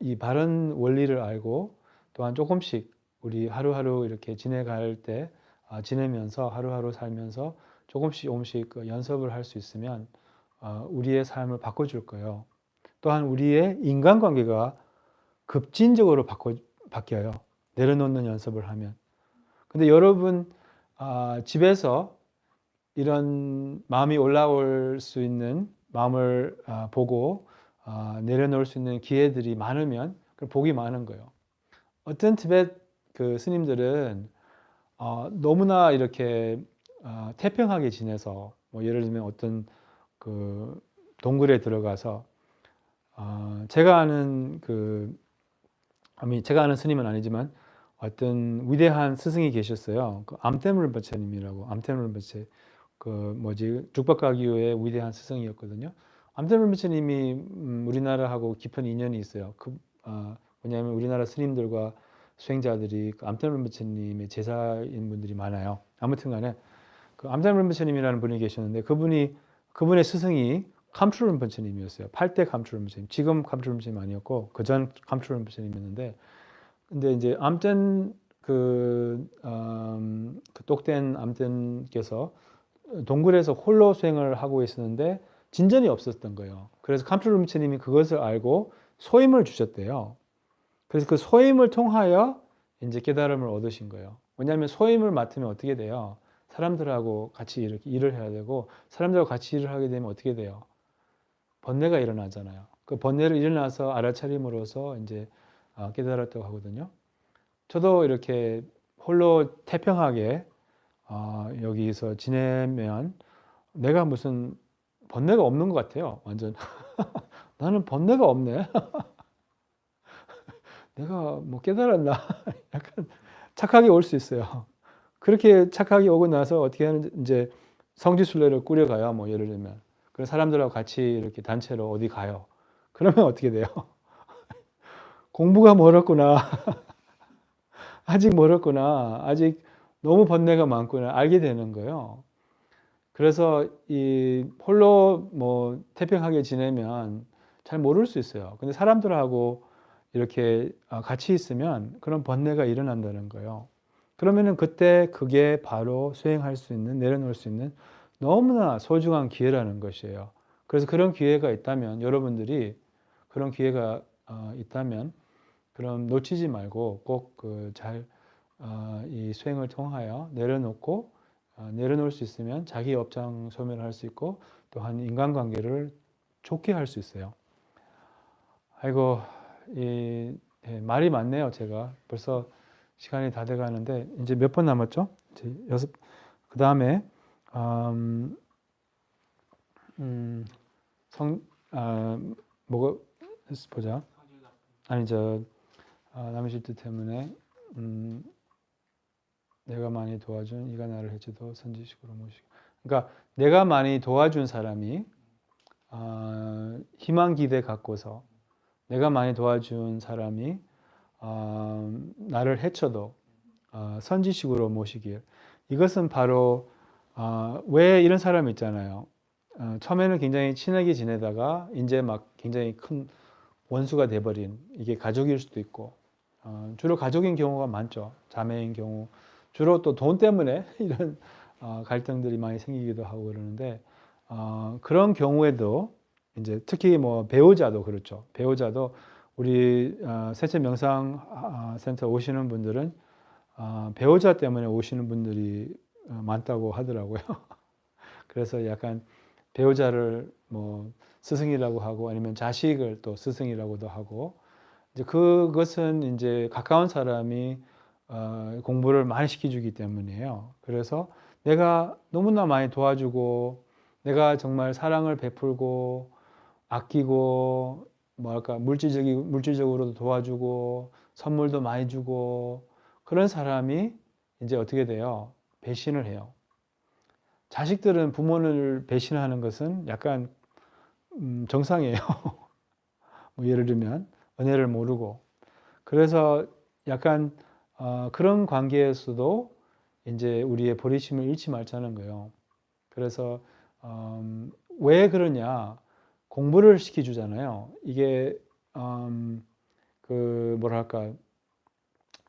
이 바른 원리를 알고 또한 조금씩 우리 하루하루 이렇게 지내갈 때 지내면서 하루하루 살면서 조금씩 조금씩 그 연습을 할 수 있으면 우리의 삶을 바꿔줄 거예요. 또한 우리의 인간관계가 급진적으로 바뀌어요. 내려놓는 연습을 하면. 근데 여러분 집에서 이런 마음이 올라올 수 있는 마음을 보고 내려놓을 수 있는 기회들이 많으면 복이 많은 거예요. 어떤 티벳 그 스님들은 너무나 이렇게 태평하게 지내서 뭐 예를 들면 어떤 그 동굴에 들어가서 제가 아는 제가 아는 스님은 아니지만 어떤 위대한 스승이 계셨어요. 그 암테물바체님이라고. 암테물바체 죽박가기요의 위대한 스승이었거든요. 암테물바체님이 우리나라하고 깊은 인연이 있어요. 왜냐하면 우리나라 스님들과 수행자들이 그 암테물바체님의 제자인 분들이 많아요. 아무튼간에 그 암테물바체님이라는 분이 계셨는데 그분의 스승이 캄트룰린포체님이었어요. 8대 캄트룰린포체님. 지금 캄트룰린포체님 아니었고 그전 캄트룰린포체님이었는데 근데 이제 암ten 그 똑된 암ten께서 동굴에서 홀로 수행을 하고 있었는데 진전이 없었던 거예요. 그래서 캄트룰린포체님이 그것을 알고 소임을 주셨대요. 그래서 그 소임을 통하여 이제 깨달음을 얻으신 거예요. 왜냐하면 소임을 맡으면 어떻게 돼요? 사람들하고 같이 이렇게 일을 해야 되고 사람들하고 같이 일을 하게 되면 어떻게 돼요? 번뇌가 일어나잖아요. 그 번뇌를 일어나서 알아차림으로써 이제 깨달았다고 하거든요. 저도 이렇게 홀로 태평하게 여기서 지내면 내가 무슨 번뇌가 없는 것 같아요. 완전 나는 번뇌가 없네. 내가 뭐 깨달았나? 약간 착하게 올 수 있어요. 그렇게 착하게 오고 나서 어떻게 하는지 이제 성지순례를 꾸려가요. 뭐 예를 들면 그래서 사람들하고 같이 이렇게 단체로 어디 가요. 그러면 어떻게 돼요? 공부가 멀었구나. 아직 멀었구나. 아직 너무 번뇌가 많구나. 알게 되는 거예요. 그래서 이 홀로 뭐 태평하게 지내면 잘 모를 수 있어요. 근데 사람들하고 이렇게 같이 있으면 그런 번뇌가 일어난다는 거예요. 그러면은 그때 그게 바로 수행할 수 있는, 내려놓을 수 있는 너무나 소중한 기회라는 것이에요. 그래서 그런 기회가 있다면 여러분들이 그런 기회가 있다면 그럼 놓치지 말고 꼭 이 수행을 통하여 내려놓고 내려놓을 수 있으면 자기 업장 소멸을 할 수 있고 또한 인간관계를 좋게 할 수 있어요. 아이고 말이 많네요. 제가 벌써 시간이 다 돼가는데 이제 몇 번 남았죠? 이제 6. 그 다음에 뭐가 보자. 아니 남의 질투 때문에 내가 많이 도와준 이가 나를 해줘도 선지식으로 모시고. 그러니까 내가 많이 도와준 사람이 희망 기대 갖고서 내가 많이 도와준 사람이 나를 해쳐도 선지식으로 모시길. 이것은 바로 왜 이런 사람이 있잖아요. 처음에는 굉장히 친하게 지내다가 이제 막 굉장히 큰 원수가 돼버린 이게 가족일 수도 있고 주로 가족인 경우가 많죠. 자매인 경우 주로 또 돈 때문에 이런 갈등들이 많이 생기기도 하고 그러는데 그런 경우에도 이제 특히 뭐 배우자도 그렇죠. 배우자도 우리 세체 명상 센터 오시는 분들은 배우자 때문에 오시는 분들이 많다고 하더라고요. 그래서 약간 배우자를 뭐 스승이라고 하고 아니면 자식을 또 스승이라고도 하고 이제 그것은 이제 가까운 사람이 공부를 많이 시켜주기 때문이에요. 그래서 내가 너무나 많이 도와주고 내가 정말 사랑을 베풀고 아끼고 뭐랄까 물질적으로도 도와주고 선물도 많이 주고 그런 사람이 이제 어떻게 돼요? 배신을 해요. 자식들은 부모를 배신하는 것은 약간 정상이에요. 뭐 예를 들면 은혜를 모르고 그래서 약간 그런 관계에서도 이제 우리의 버리심을 잃지 말자는 거예요. 그래서 왜 그러냐? 공부를 시켜주잖아요. 이게 뭐랄까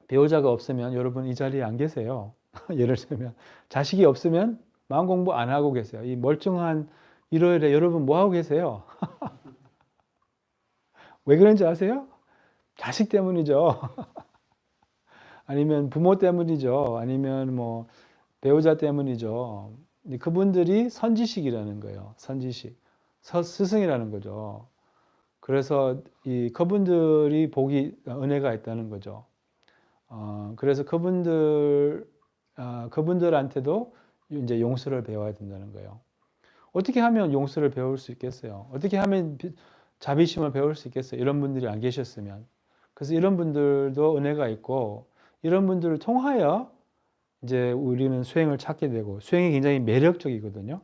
배우자가 없으면 여러분 이 자리에 안 계세요. 예를 들면 자식이 없으면 마음 공부 안 하고 계세요. 이 멀쩡한 일요일에 여러분 뭐 하고 계세요? 왜 그런지 아세요? 자식 때문이죠. 아니면 부모 때문이죠. 아니면 뭐 배우자 때문이죠. 그분들이 선지식이라는 거예요. 선지식. 스승이라는 거죠. 그래서 이 그분들이 복이 은혜가 있다는 거죠. 그래서 그분들한테도 이제 용서를 배워야 된다는 거예요. 어떻게 하면 용서를 배울 수 있겠어요? 어떻게 하면 자비심을 배울 수 있겠어요? 이런 분들이 안 계셨으면. 그래서 이런 분들도 은혜가 있고 이런 분들을 통하여 이제 우리는 수행을 찾게 되고 수행이 굉장히 매력적이거든요.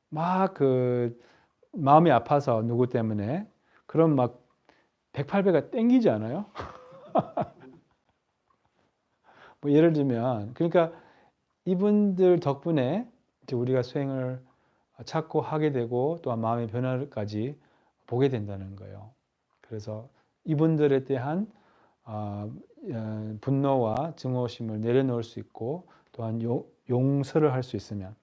막 그 마음이 아파서 누구 때문에 그럼 막 108배가 땡기지 않아요? 뭐 예를 들면 그러니까 이분들 덕분에 이제 우리가 수행을 찾고 하게 되고 또한 마음의 변화까지 보게 된다는 거예요. 그래서 이분들에 대한 분노와 증오심을 내려놓을 수 있고 또한 용서를 할 수 있으면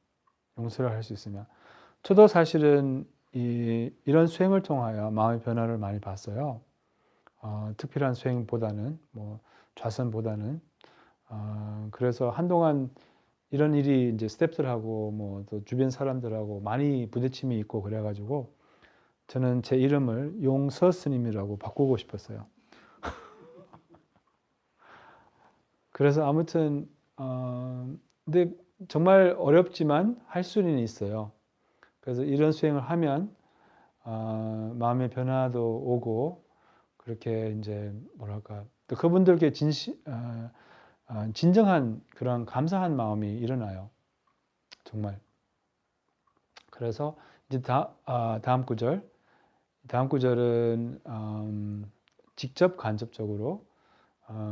저도 사실은 이런 수행을 통하여 마음의 변화를 많이 봤어요. 특별한 수행보다는 뭐 좌선보다는 그래서 한동안 이런 일이 이제 스태프들하고 뭐 또 주변 사람들하고 많이 부딪힘이 있고 그래가지고 저는 제 이름을 용서 스님이라고 바꾸고 싶었어요. 그래서 아무튼 근데 정말 어렵지만 할 수는 있어요. 그래서 이런 수행을 하면 마음의 변화도 오고 그렇게 이제 뭐랄까 또 그분들께 진정한 그런 감사한 마음이 일어나요. 정말. 그래서 이제 다음 구절. 다음 구절은 직접 간접적으로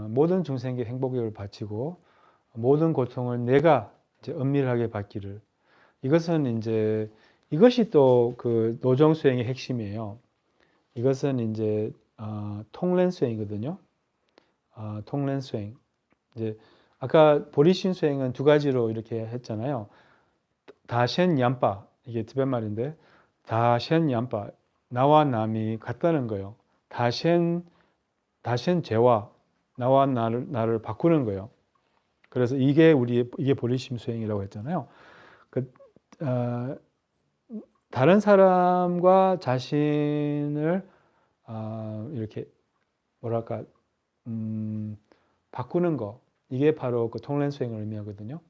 모든 중생에게 행복을 바치고 모든 고통을 내가 이제 은밀하게 받기를. 이것은 이제 이것이 또 그 노정 수행의 핵심이에요. 이것은 이제 통렌 수행이거든요. 통렌 수행. 이제 아까 보리신 수행은 두 가지로 이렇게 했잖아요. 다셴 얌빠 이게 티벳 말인데 다셴 얌빠 나와 남이 같다는 거예요. 다셴 죄와 나와 나를 바꾸는 거예요. 그래서 이게 보리심 수행이라고 했잖아요. 그, 다른 사람과 자신을 이렇게 뭐랄까 바꾸는 거 이게 바로 그 통렌 수행을 의미하거든요.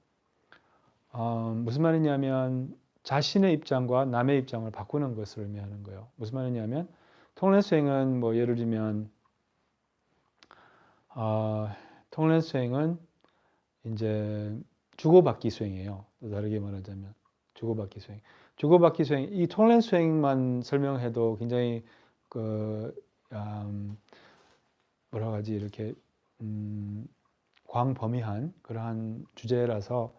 무슨 말이냐면 자신의 입장과 남의 입장을 바꾸는 것을 의미하는 거예요. 무슨 말이냐면 통렌 수행은 뭐 예를 들면 통렌 수행은 이제 주고받기 수행이에요. 다르게 말하자면 주고받기 수행. 주고받기 수행 이 통렌 수행만 설명해도 굉장히 그 뭐라고 하지 이렇게 광범위한 그러한 주제라서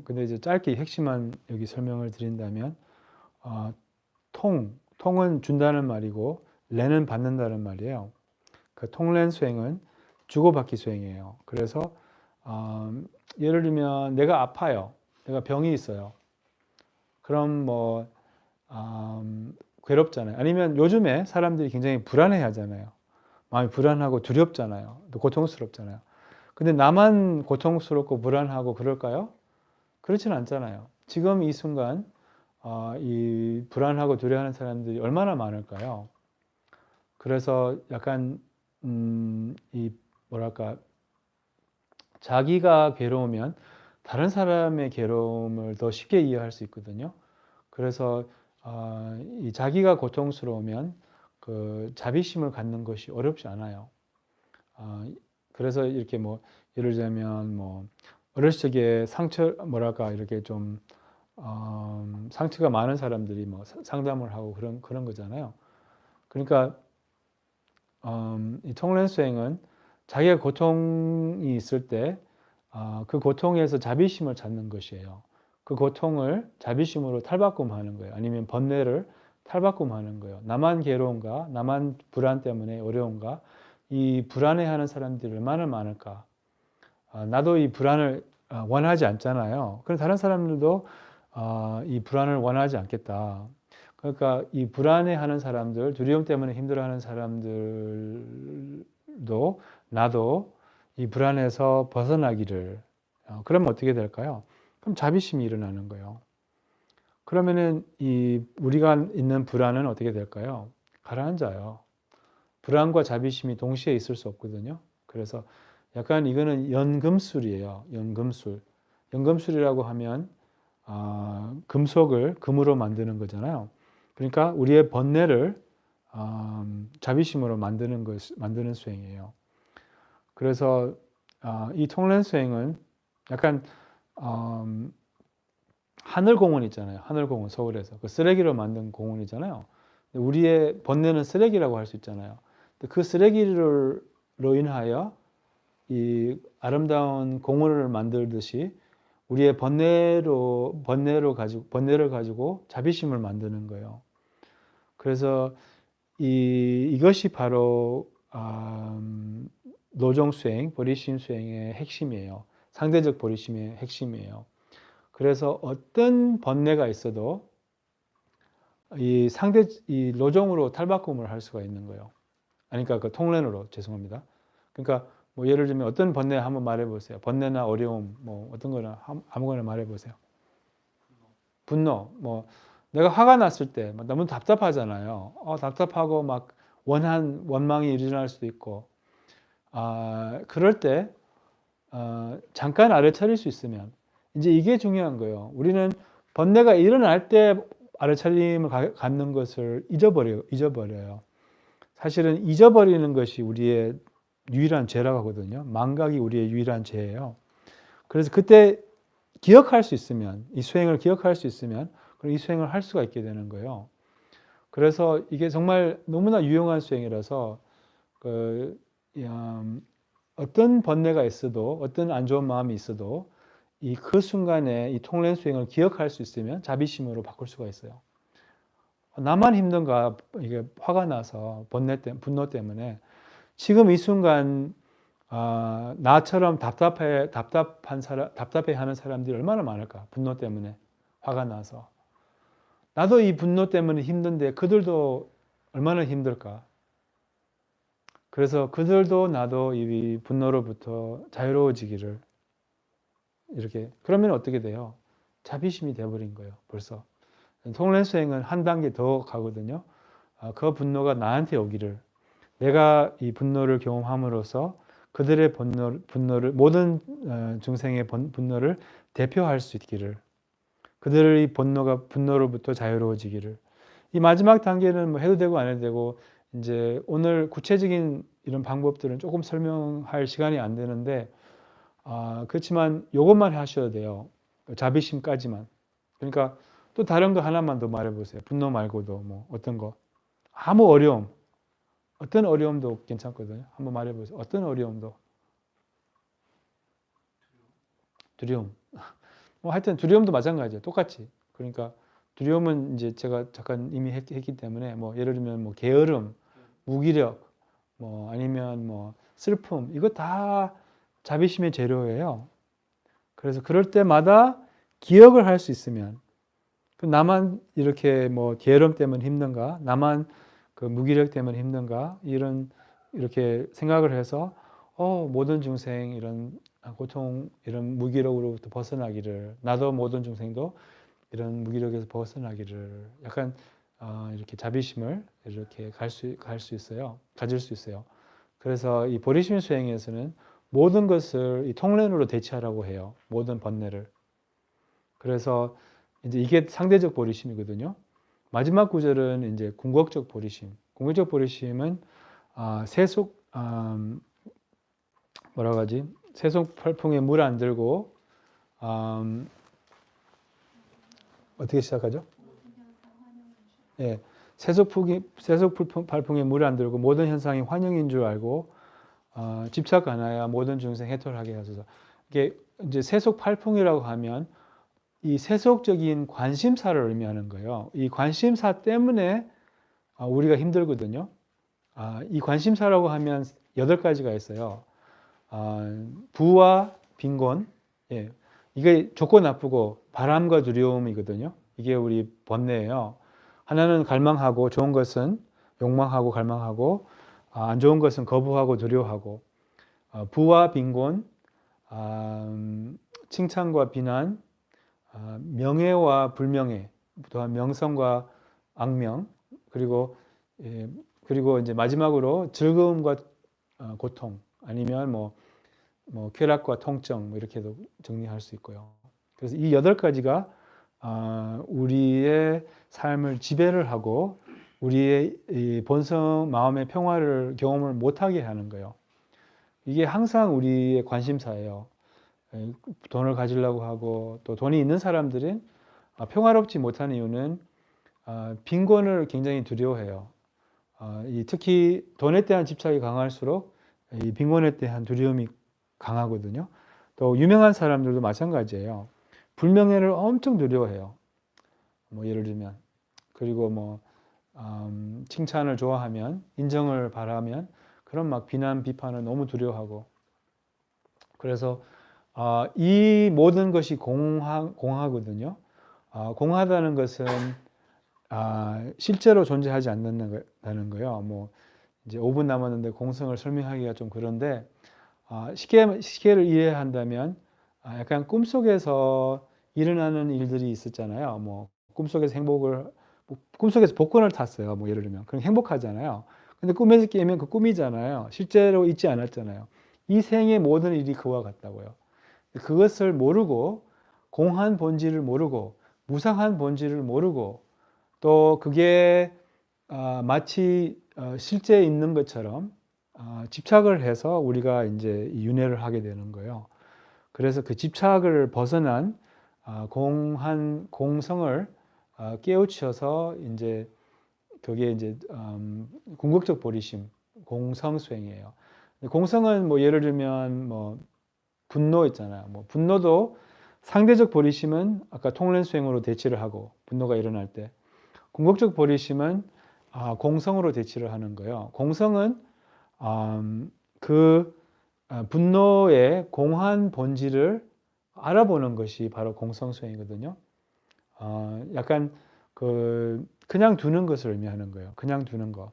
근데 이제 짧게 핵심만 여기 설명을 드린다면 통은 준다는 말이고 렌은 받는다는 말이에요. 그 통렌 수행은 주고받기 수행이에요. 그래서 예를 들면 내가 아파요. 내가 병이 있어요. 그럼 뭐 괴롭잖아요. 아니면 요즘에 사람들이 굉장히 불안해 하잖아요. 마음이 불안하고 두렵잖아요. 또 고통스럽잖아요. 근데 나만 고통스럽고 불안하고 그럴까요? 그렇지는 않잖아요. 지금 이 순간 이 불안하고 두려워하는 사람들이 얼마나 많을까요? 그래서 약간 이 뭐랄까 자기가 괴로우면 다른 사람의 괴로움을 더 쉽게 이해할 수 있거든요. 그래서 이 자기가 고통스러우면 그 자비심을 갖는 것이 어렵지 않아요. 그래서 이렇게 뭐 예를 들자면 뭐 어렸을 적에 상처 뭐랄까 이렇게 좀 상처가 많은 사람들이 뭐 상담을 하고 그런 거잖아요. 그러니까 이 통렌 수행은 자기가 고통이 있을 때 그 고통에서 자비심을 찾는 것이에요. 그 고통을 자비심으로 탈바꿈하는 거예요. 아니면 번뇌를 탈바꿈하는 거예요. 나만 괴로운가? 나만 불안 때문에 어려운가? 이 불안해하는 사람들이 얼마나 많을까? 나도 이 불안을 원하지 않잖아요. 그럼 다른 사람들도 이 불안을 원하지 않겠다. 그러니까 이 불안해하는 사람들, 두려움 때문에 힘들어하는 사람들도 나도 이 불안에서 벗어나기를. 그러면 어떻게 될까요? 그럼 자비심이 일어나는 거예요. 그러면은 이 우리가 있는 불안은 어떻게 될까요? 가라앉아요. 불안과 자비심이 동시에 있을 수 없거든요. 그래서 약간 이거는 연금술이에요. 연금술. 연금술이라고 하면 금속을 금으로 만드는 거잖아요. 그러니까 우리의 번뇌를 자비심으로 만드는 수행이에요. 그래서 이 통련 수행은 약간 하늘공원 있잖아요. 하늘공원 서울에서 그 쓰레기로 만든 공원이잖아요. 우리의 번뇌는 쓰레기라고 할 수 있잖아요. 그 쓰레기로 인하여 이 아름다운 공원을 만들듯이 우리의 번뇌를 가지고 자비심을 만드는 거예요. 그래서 이것이 바로 노정 수행, 보리심 수행의 핵심이에요. 상대적 보리심의 핵심이에요. 그래서 어떤 번뇌가 있어도 이 노정으로 탈바꿈을 할 수가 있는 거예요. 아니, 그러니까 그 통련으로, 죄송합니다. 그러니까 뭐 예를 들면 어떤 번뇌 한번 말해 보세요. 번뇌나 어려움, 뭐 어떤 거나 아무거나 말해 보세요. 분노, 뭐 내가 화가 났을 때 너무 답답하잖아요. 답답하고 막 원망이 일어날 수도 있고, 그럴 때 잠깐 알아차릴 수 있으면, 이제 이게 중요한 거예요. 우리는 번뇌가 일어날 때 알아차림을 갖는 것을 잊어버려요. 사실은 잊어버리는 것이 우리의 유일한 죄라고 하거든요. 망각이 우리의 유일한 죄예요. 그래서 그때 기억할 수 있으면, 이 수행을 기억할 수 있으면 그럼 이 수행을 할 수가 있게 되는 거예요. 그래서 이게 정말 너무나 유용한 수행이라서 어떤 번뇌가 있어도, 어떤 안 좋은 마음이 있어도 그 순간에 이 통련 수행을 기억할 수 있으면 자비심으로 바꿀 수가 있어요. 나만 힘든가, 이게 화가 나서 분노 때문에 지금 이 순간 나처럼 답답해하는 사람들이 얼마나 많을까? 분노 때문에, 화가 나서. 나도 이 분노 때문에 힘든데 그들도 얼마나 힘들까? 그래서 그들도 나도 이 분노로부터 자유로워지기를, 이렇게. 그러면 어떻게 돼요? 자비심이 돼버린 거예요, 벌써. 통련 수행은 한 단계 더 가거든요. 그 분노가 나한테 오기를, 내가 이 분노를 경험함으로써 그들의 분노를, 모든 중생의 분노를 대표할 수 있기를, 그들의 분노로부터 자유로워지기를. 이 마지막 단계는 뭐 해도 되고 안 해도 되고, 이제 오늘 구체적인 이런 방법들은 조금 설명할 시간이 안 되는데, 그렇지만 이것만 하셔도 돼요. 자비심까지만. 그러니까 또 다른 거 하나만 더 말해보세요. 분노 말고도 뭐 어떤 거. 아무 어려움. 어떤 어려움도 괜찮거든요. 한번 말해보세요. 어떤 어려움도. 두려움. 뭐 하여튼 두려움도 마찬가지예요. 똑같이. 그러니까 두려움은 이제 제가 잠깐 이미 했기 때문에, 뭐 예를 들면 뭐 게으름, 무기력, 뭐 아니면 뭐 슬픔, 이거 다 자비심의 재료예요. 그래서 그럴 때마다 기억을 할 수 있으면, 나만 이렇게 뭐 게으름 때문에 힘든가, 나만 그 무기력 때문에 힘든가, 이렇게 생각을 해서 모든 중생 이런 고통, 이런 무기력으로부터 벗어나기를, 나도 모든 중생도 이런 무기력에서 벗어나기를, 약간 이렇게 자비심을 이렇게 가질 수 있어요. 그래서 이 보리심 수행에서는 모든 것을 이 통련으로 대체하라고 해요. 모든 번뇌를. 그래서 이제 이게 상대적 보리심이거든요. 마지막 구절은 이제 궁극적 보리심. 궁극적 보리심은 뭐라고 하지? 세속 팔풍에 물 안 들고 어떻게 시작하죠? 예, 세속 팔풍에 물 안 들고 모든 현상이 환영인 줄 알고 집착 안 하여 모든 중생 해탈하게 하소서. 이게 이제 세속 팔풍이라고 하면 이 세속적인 관심사를 의미하는 거예요. 이 관심사 때문에 우리가 힘들거든요. 이 관심사라고 하면 8가지가 있어요. 부와 빈곤, 예, 이게 좋고 나쁘고 바람과 두려움이거든요. 이게 우리 번뇌예요. 하나는 갈망하고 좋은 것은 욕망하고 갈망하고 안 좋은 것은 거부하고 두려워하고 부와 빈곤, 칭찬과 비난, 명예와 불명예, 또한 명성과 악명, 그리고 예, 그리고 이제 마지막으로 즐거움과 고통, 아니면 뭐 쾌락과 통증, 뭐 이렇게도 정리할 수 있고요. 그래서 이 8가지가 우리의 삶을 지배를 하고 우리의 이 본성 마음의 평화를 경험을 못하게 하는 거예요. 이게 항상 우리의 관심사예요. 돈을 가지려고 하고, 또 돈이 있는 사람들은 평화롭지 못한 이유는 빈곤을 굉장히 두려워해요. 특히 돈에 대한 집착이 강할수록 이 빈곤에 대한 두려움이 강하거든요. 또 유명한 사람들도 마찬가지예요. 불명예를 엄청 두려워해요. 뭐 예를 들면, 그리고 뭐 칭찬을 좋아하면, 인정을 바라면 그런 막 비난 비판을 너무 두려워하고, 그래서 이 모든 것이 공하거든요. 공하다는 것은 실제로 존재하지 않는다는 거예요. 뭐 이제 5분 남았는데 공성을 설명하기가 좀 그런데, 쉽게를 이해한다면 약간 꿈속에서 일어나는 일들이 있었잖아요. 뭐 꿈속에서 복권을 탔어요. 뭐 예를 들면 그럼 행복하잖아요. 근데 꿈에서 깨면 그 꿈이잖아요. 실제로 있지 않았잖아요. 이 생의 모든 일이 그와 같다고요. 그것을 모르고, 공한 본질을 모르고, 무상한 본질을 모르고, 또 그게 마치 실제 있는 것처럼 집착을 해서 우리가 이제 윤회를 하게 되는 거예요. 그래서 그 집착을 벗어난 공한 공성을 깨우쳐서 이제 그게 이제 궁극적 보리심, 공성 수행이에요. 공성은 뭐 예를 들면 뭐 분노 있잖아요. 뭐 분노도 상대적 보리심은 아까 통련 수행으로 대치를 하고, 분노가 일어날 때 궁극적 보리심은 공성으로 대치를 하는 거예요. 공성은 그 분노의 공한 본질을 알아보는 것이 바로 공성 수행이거든요. 약간 그냥 두는 것을 의미하는 거예요. 그냥 두는 거.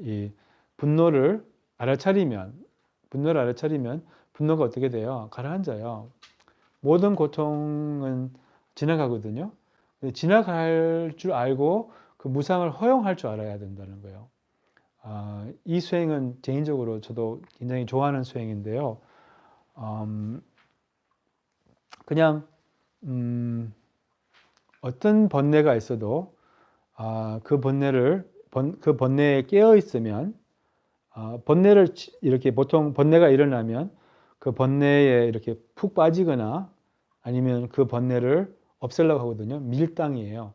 이 분노를 알아차리면 분노가 어떻게 돼요? 가라앉아요. 모든 고통은 지나가거든요. 지나갈 줄 알고 그 무상을 허용할 줄 알아야 된다는 거예요. 이 수행은 개인적으로 저도 굉장히 좋아하는 수행인데요. 그냥 어떤 번뇌가 있어도 그 번뇌에 깨어 있으면, 번뇌를 이렇게 보통 번뇌가 일어나면 그 번뇌에 이렇게 푹 빠지거나 아니면 그 번뇌를 없애려고 하거든요. 밀당이에요.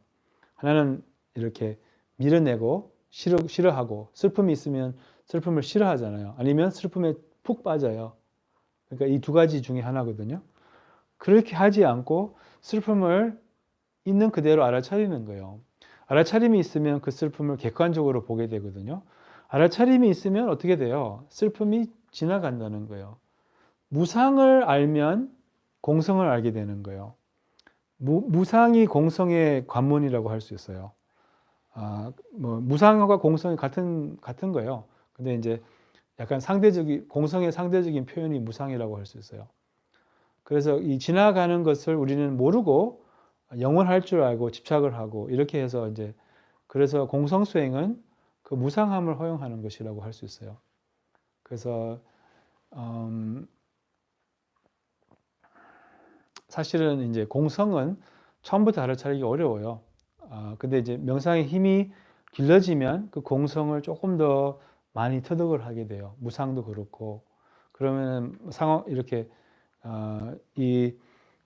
하나는 이렇게 밀어내고 싫어하고, 슬픔이 있으면 슬픔을 싫어하잖아요. 아니면 슬픔에 푹 빠져요. 그러니까 이 2가지 중에 하나거든요. 그렇게 하지 않고 슬픔을 있는 그대로 알아차리는 거예요. 알아차림이 있으면 그 슬픔을 객관적으로 보게 되거든요. 알아차림이 있으면 어떻게 돼요? 슬픔이 지나간다는 거예요. 무상을 알면 공성을 알게 되는 거예요. 무상이 공성의 관문이라고 할 수 있어요. 뭐 무상과 공성이 같은 거예요. 근데 이제 약간 공성의 상대적인 표현이 무상이라고 할 수 있어요. 그래서 이 지나가는 것을 우리는 모르고 영원할 줄 알고 집착을 하고, 이렇게 해서 이제 그래서 공성 수행은 그 무상함을 허용하는 것이라고 할 수 있어요. 그래서 사실은 이제 공성은 처음부터 알아차리기 어려워요. 근데 이제 명상의 힘이 길러지면 그 공성을 조금 더 많이 터득을 하게 돼요. 무상도 그렇고. 그러면 이렇게 이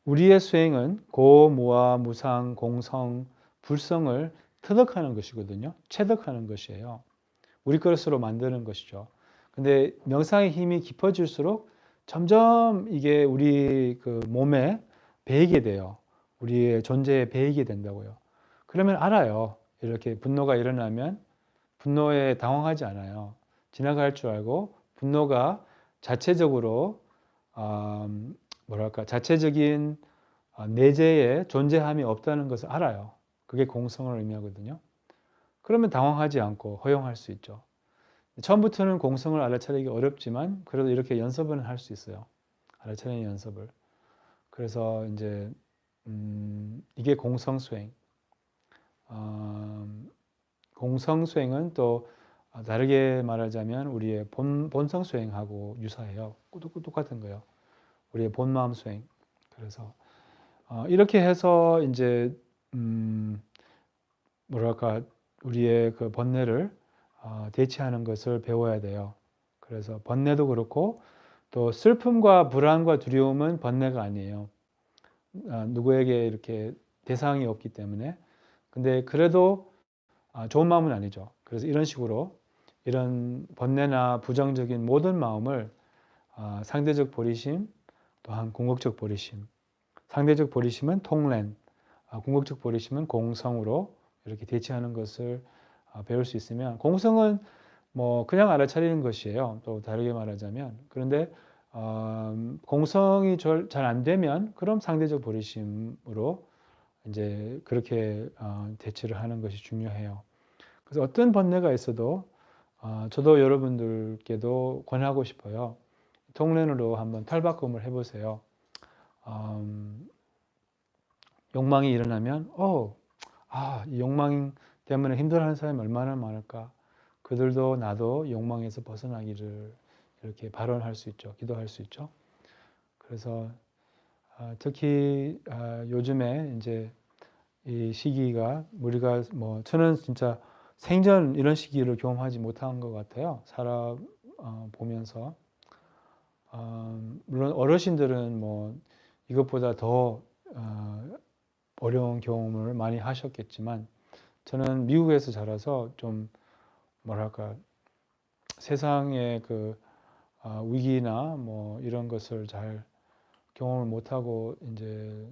우리의 수행은 고, 무아, 무상, 공성, 불성을 터득하는 것이거든요. 체득하는 것이에요. 우리 것으로 만드는 것이죠. 근데 명상의 힘이 깊어질수록 점점 이게 우리 그 몸에 배이게 돼요. 우리의 존재에 배이게 된다고요. 그러면 알아요. 이렇게 분노가 일어나면 분노에 당황하지 않아요. 지나갈 줄 알고 분노가 자체적으로 자체적인 내재에 존재함이 없다는 것을 알아요. 그게 공성을 의미하거든요. 그러면 당황하지 않고 허용할 수 있죠. 처음부터는 공성을 알아차리기 어렵지만 그래도 이렇게 연습은 할 수 있어요. 알아차리는 연습을. 그래서 이제 이게 공성 수행. 공성 수행은 또 다르게 말하자면 우리의 본성 수행하고 유사해요. 똑같은 거예요. 우리의 본마음 수행. 그래서 이렇게 해서 이제 우리의 그 번뇌를 대체하는 것을 배워야 돼요. 그래서 번뇌도 그렇고 또 슬픔과 불안과 두려움은 번뇌가 아니에요. 누구에게 이렇게 대상이 없기 때문에. 근데 그래도 좋은 마음은 아니죠. 그래서 이런 식으로 이런 번뇌나 부정적인 모든 마음을 상대적 보리심, 또한 궁극적 보리심. 상대적 보리심은 통렌, 궁극적 보리심은 공성으로 이렇게 대치하는 것을 배울 수 있으면, 공성은 뭐 그냥 알아차리는 것이에요. 또 다르게 말하자면. 그런데 공성이 잘 안 되면 그럼 상대적 보리심으로 이제 그렇게 대치를 하는 것이 중요해요. 그래서 어떤 번뇌가 있어도 저도 여러분들께도 권하고 싶어요. 통렌으로 한번 탈바꿈을 해보세요. 욕망이 일어나면 이 욕망 때문에 힘들어하는 사람이 얼마나 많을까. 그들도 나도 욕망에서 벗어나기를 이렇게 발언할 수 있죠. 기도할 수 있죠. 그래서 특히 요즘에 이제 이 시기가 우리가 저는 진짜 생전 이런 시기를 경험하지 못한 것 같아요. 살아 보면서 물론 어르신들은 뭐 이것보다 더 어려운 경험을 많이 하셨겠지만 저는 미국에서 자라서 좀 세상의 그 위기나 뭐 이런 것을 잘 경험을 못하고 이제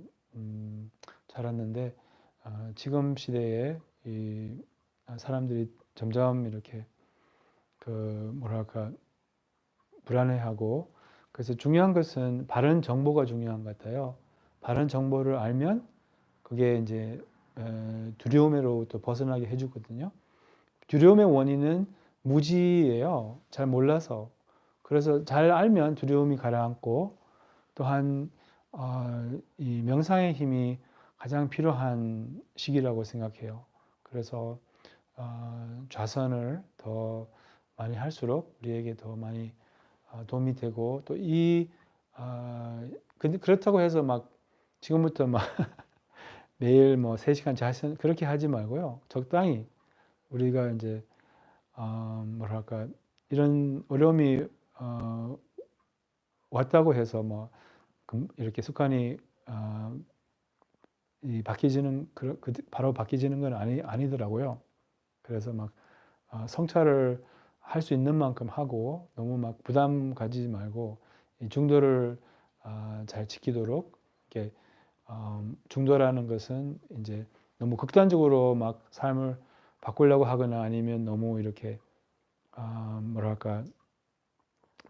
자랐는데 지금 시대에 이 사람들이 점점 이렇게 불안해하고, 그래서 중요한 것은 바른 정보가 중요한 것 같아요. 바른 정보를 알면 그게 이제 두려움으로부터 벗어나게 해주거든요. 두려움의 원인은 무지예요. 잘 몰라서. 그래서 잘 알면 두려움이 가라앉고, 또한 이 명상의 힘이 가장 필요한 시기라고 생각해요. 그래서 좌선을 더 많이 할수록 우리에게 더 많이 도움이 되고, 또 근데 그렇다고 해서 막 지금부터 막 매일 뭐 3시간 자선 그렇게 하지 말고요. 적당히 우리가 이제 이런 어려움이 왔다고 해서 뭐 이렇게 습관이 바뀌지는 바로 바뀌지는 건 아니더라고요. 그래서 막 성찰을 할 수 있는 만큼 하고 너무 막 부담 가지지 말고 이 중도를 잘 지키도록 이렇게 중도라는 것은 이제 너무 극단적으로 막 삶을 바꾸려고 하거나 아니면 너무 이렇게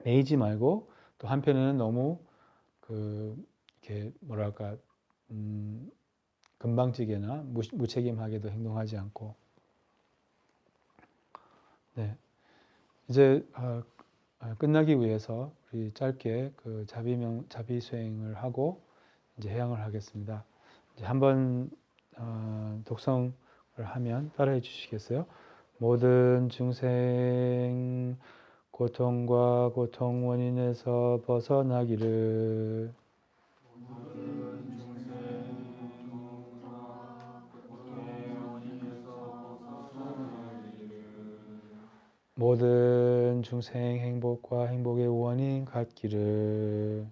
매이지 말고, 또 한편에는 너무 이렇게 금방지게나 무책임하게도 행동하지 않고. 네, 이제 끝나기 위해서 우리 짧게 그 자비 수행을 하고 이제 해양을 하겠습니다. 이제 한번 독성을 하면 따라해 주시겠어요? 모든 중생 고통과 고통 원인에서 벗어나기를. 모든 중생 행복과 행복의 원인 같기를.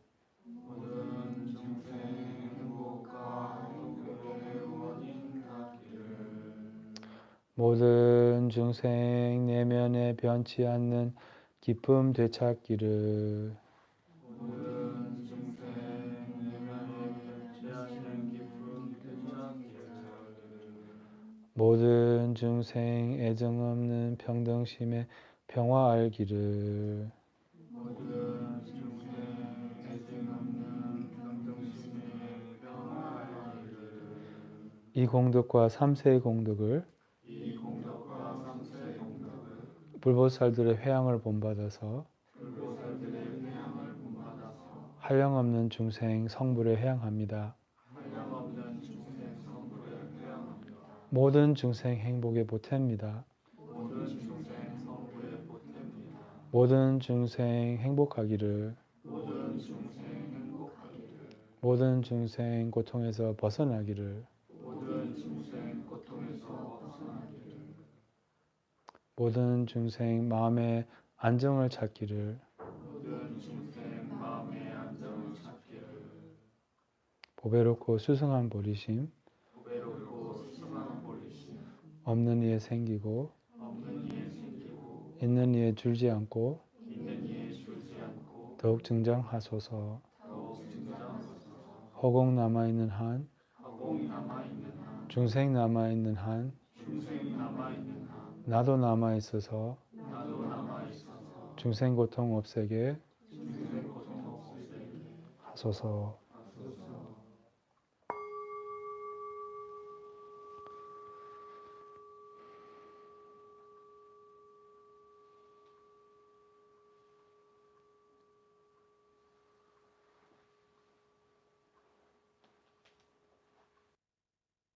모든 중생 내면에 변치 않는 기쁨 되찾기를. 모든 중생 애정 없는 평등심에 평화 알기를. 모든 중생 애증 없는 평등심의 평화알기를. 이 공덕과 삼세의 공덕을 이 공덕과 삼세의 공덕을 불보살들의 회양을 본받아서 불보살들의 회양을 본받아서 한량없는 중생 성불에 회양합니다. 한량없는 중생 성불에 회양합니다. 모든 중생 행복의 보태입니다. 모든 중생 성불의 보태입니다. 모든 중생 행복하기를. 모든 중생 행복하기를. 모든 중생 고통에서 벗어나기를. 모든 중생 고통에서 벗어나기를. 모든 중생 마음의 안정을 찾기를. 모든 중생 마음의 안정을 찾기를. 보배롭고 수승한 보리심 보배롭고 수승한 보리심 없는 이에 생기고 없는 이에 생기고 있는 이에 줄지 않고 있는 이에 줄지 않고 더욱 증장하소서. 더욱 증장하소서. 허공 남아있는 한 허공 남아있는 한 중생 남아있는 한 중생 남아있는 한 나도 남아있어서 나도 남아있어서 중생 고통 없애게 중생 고통 없애게 하소서.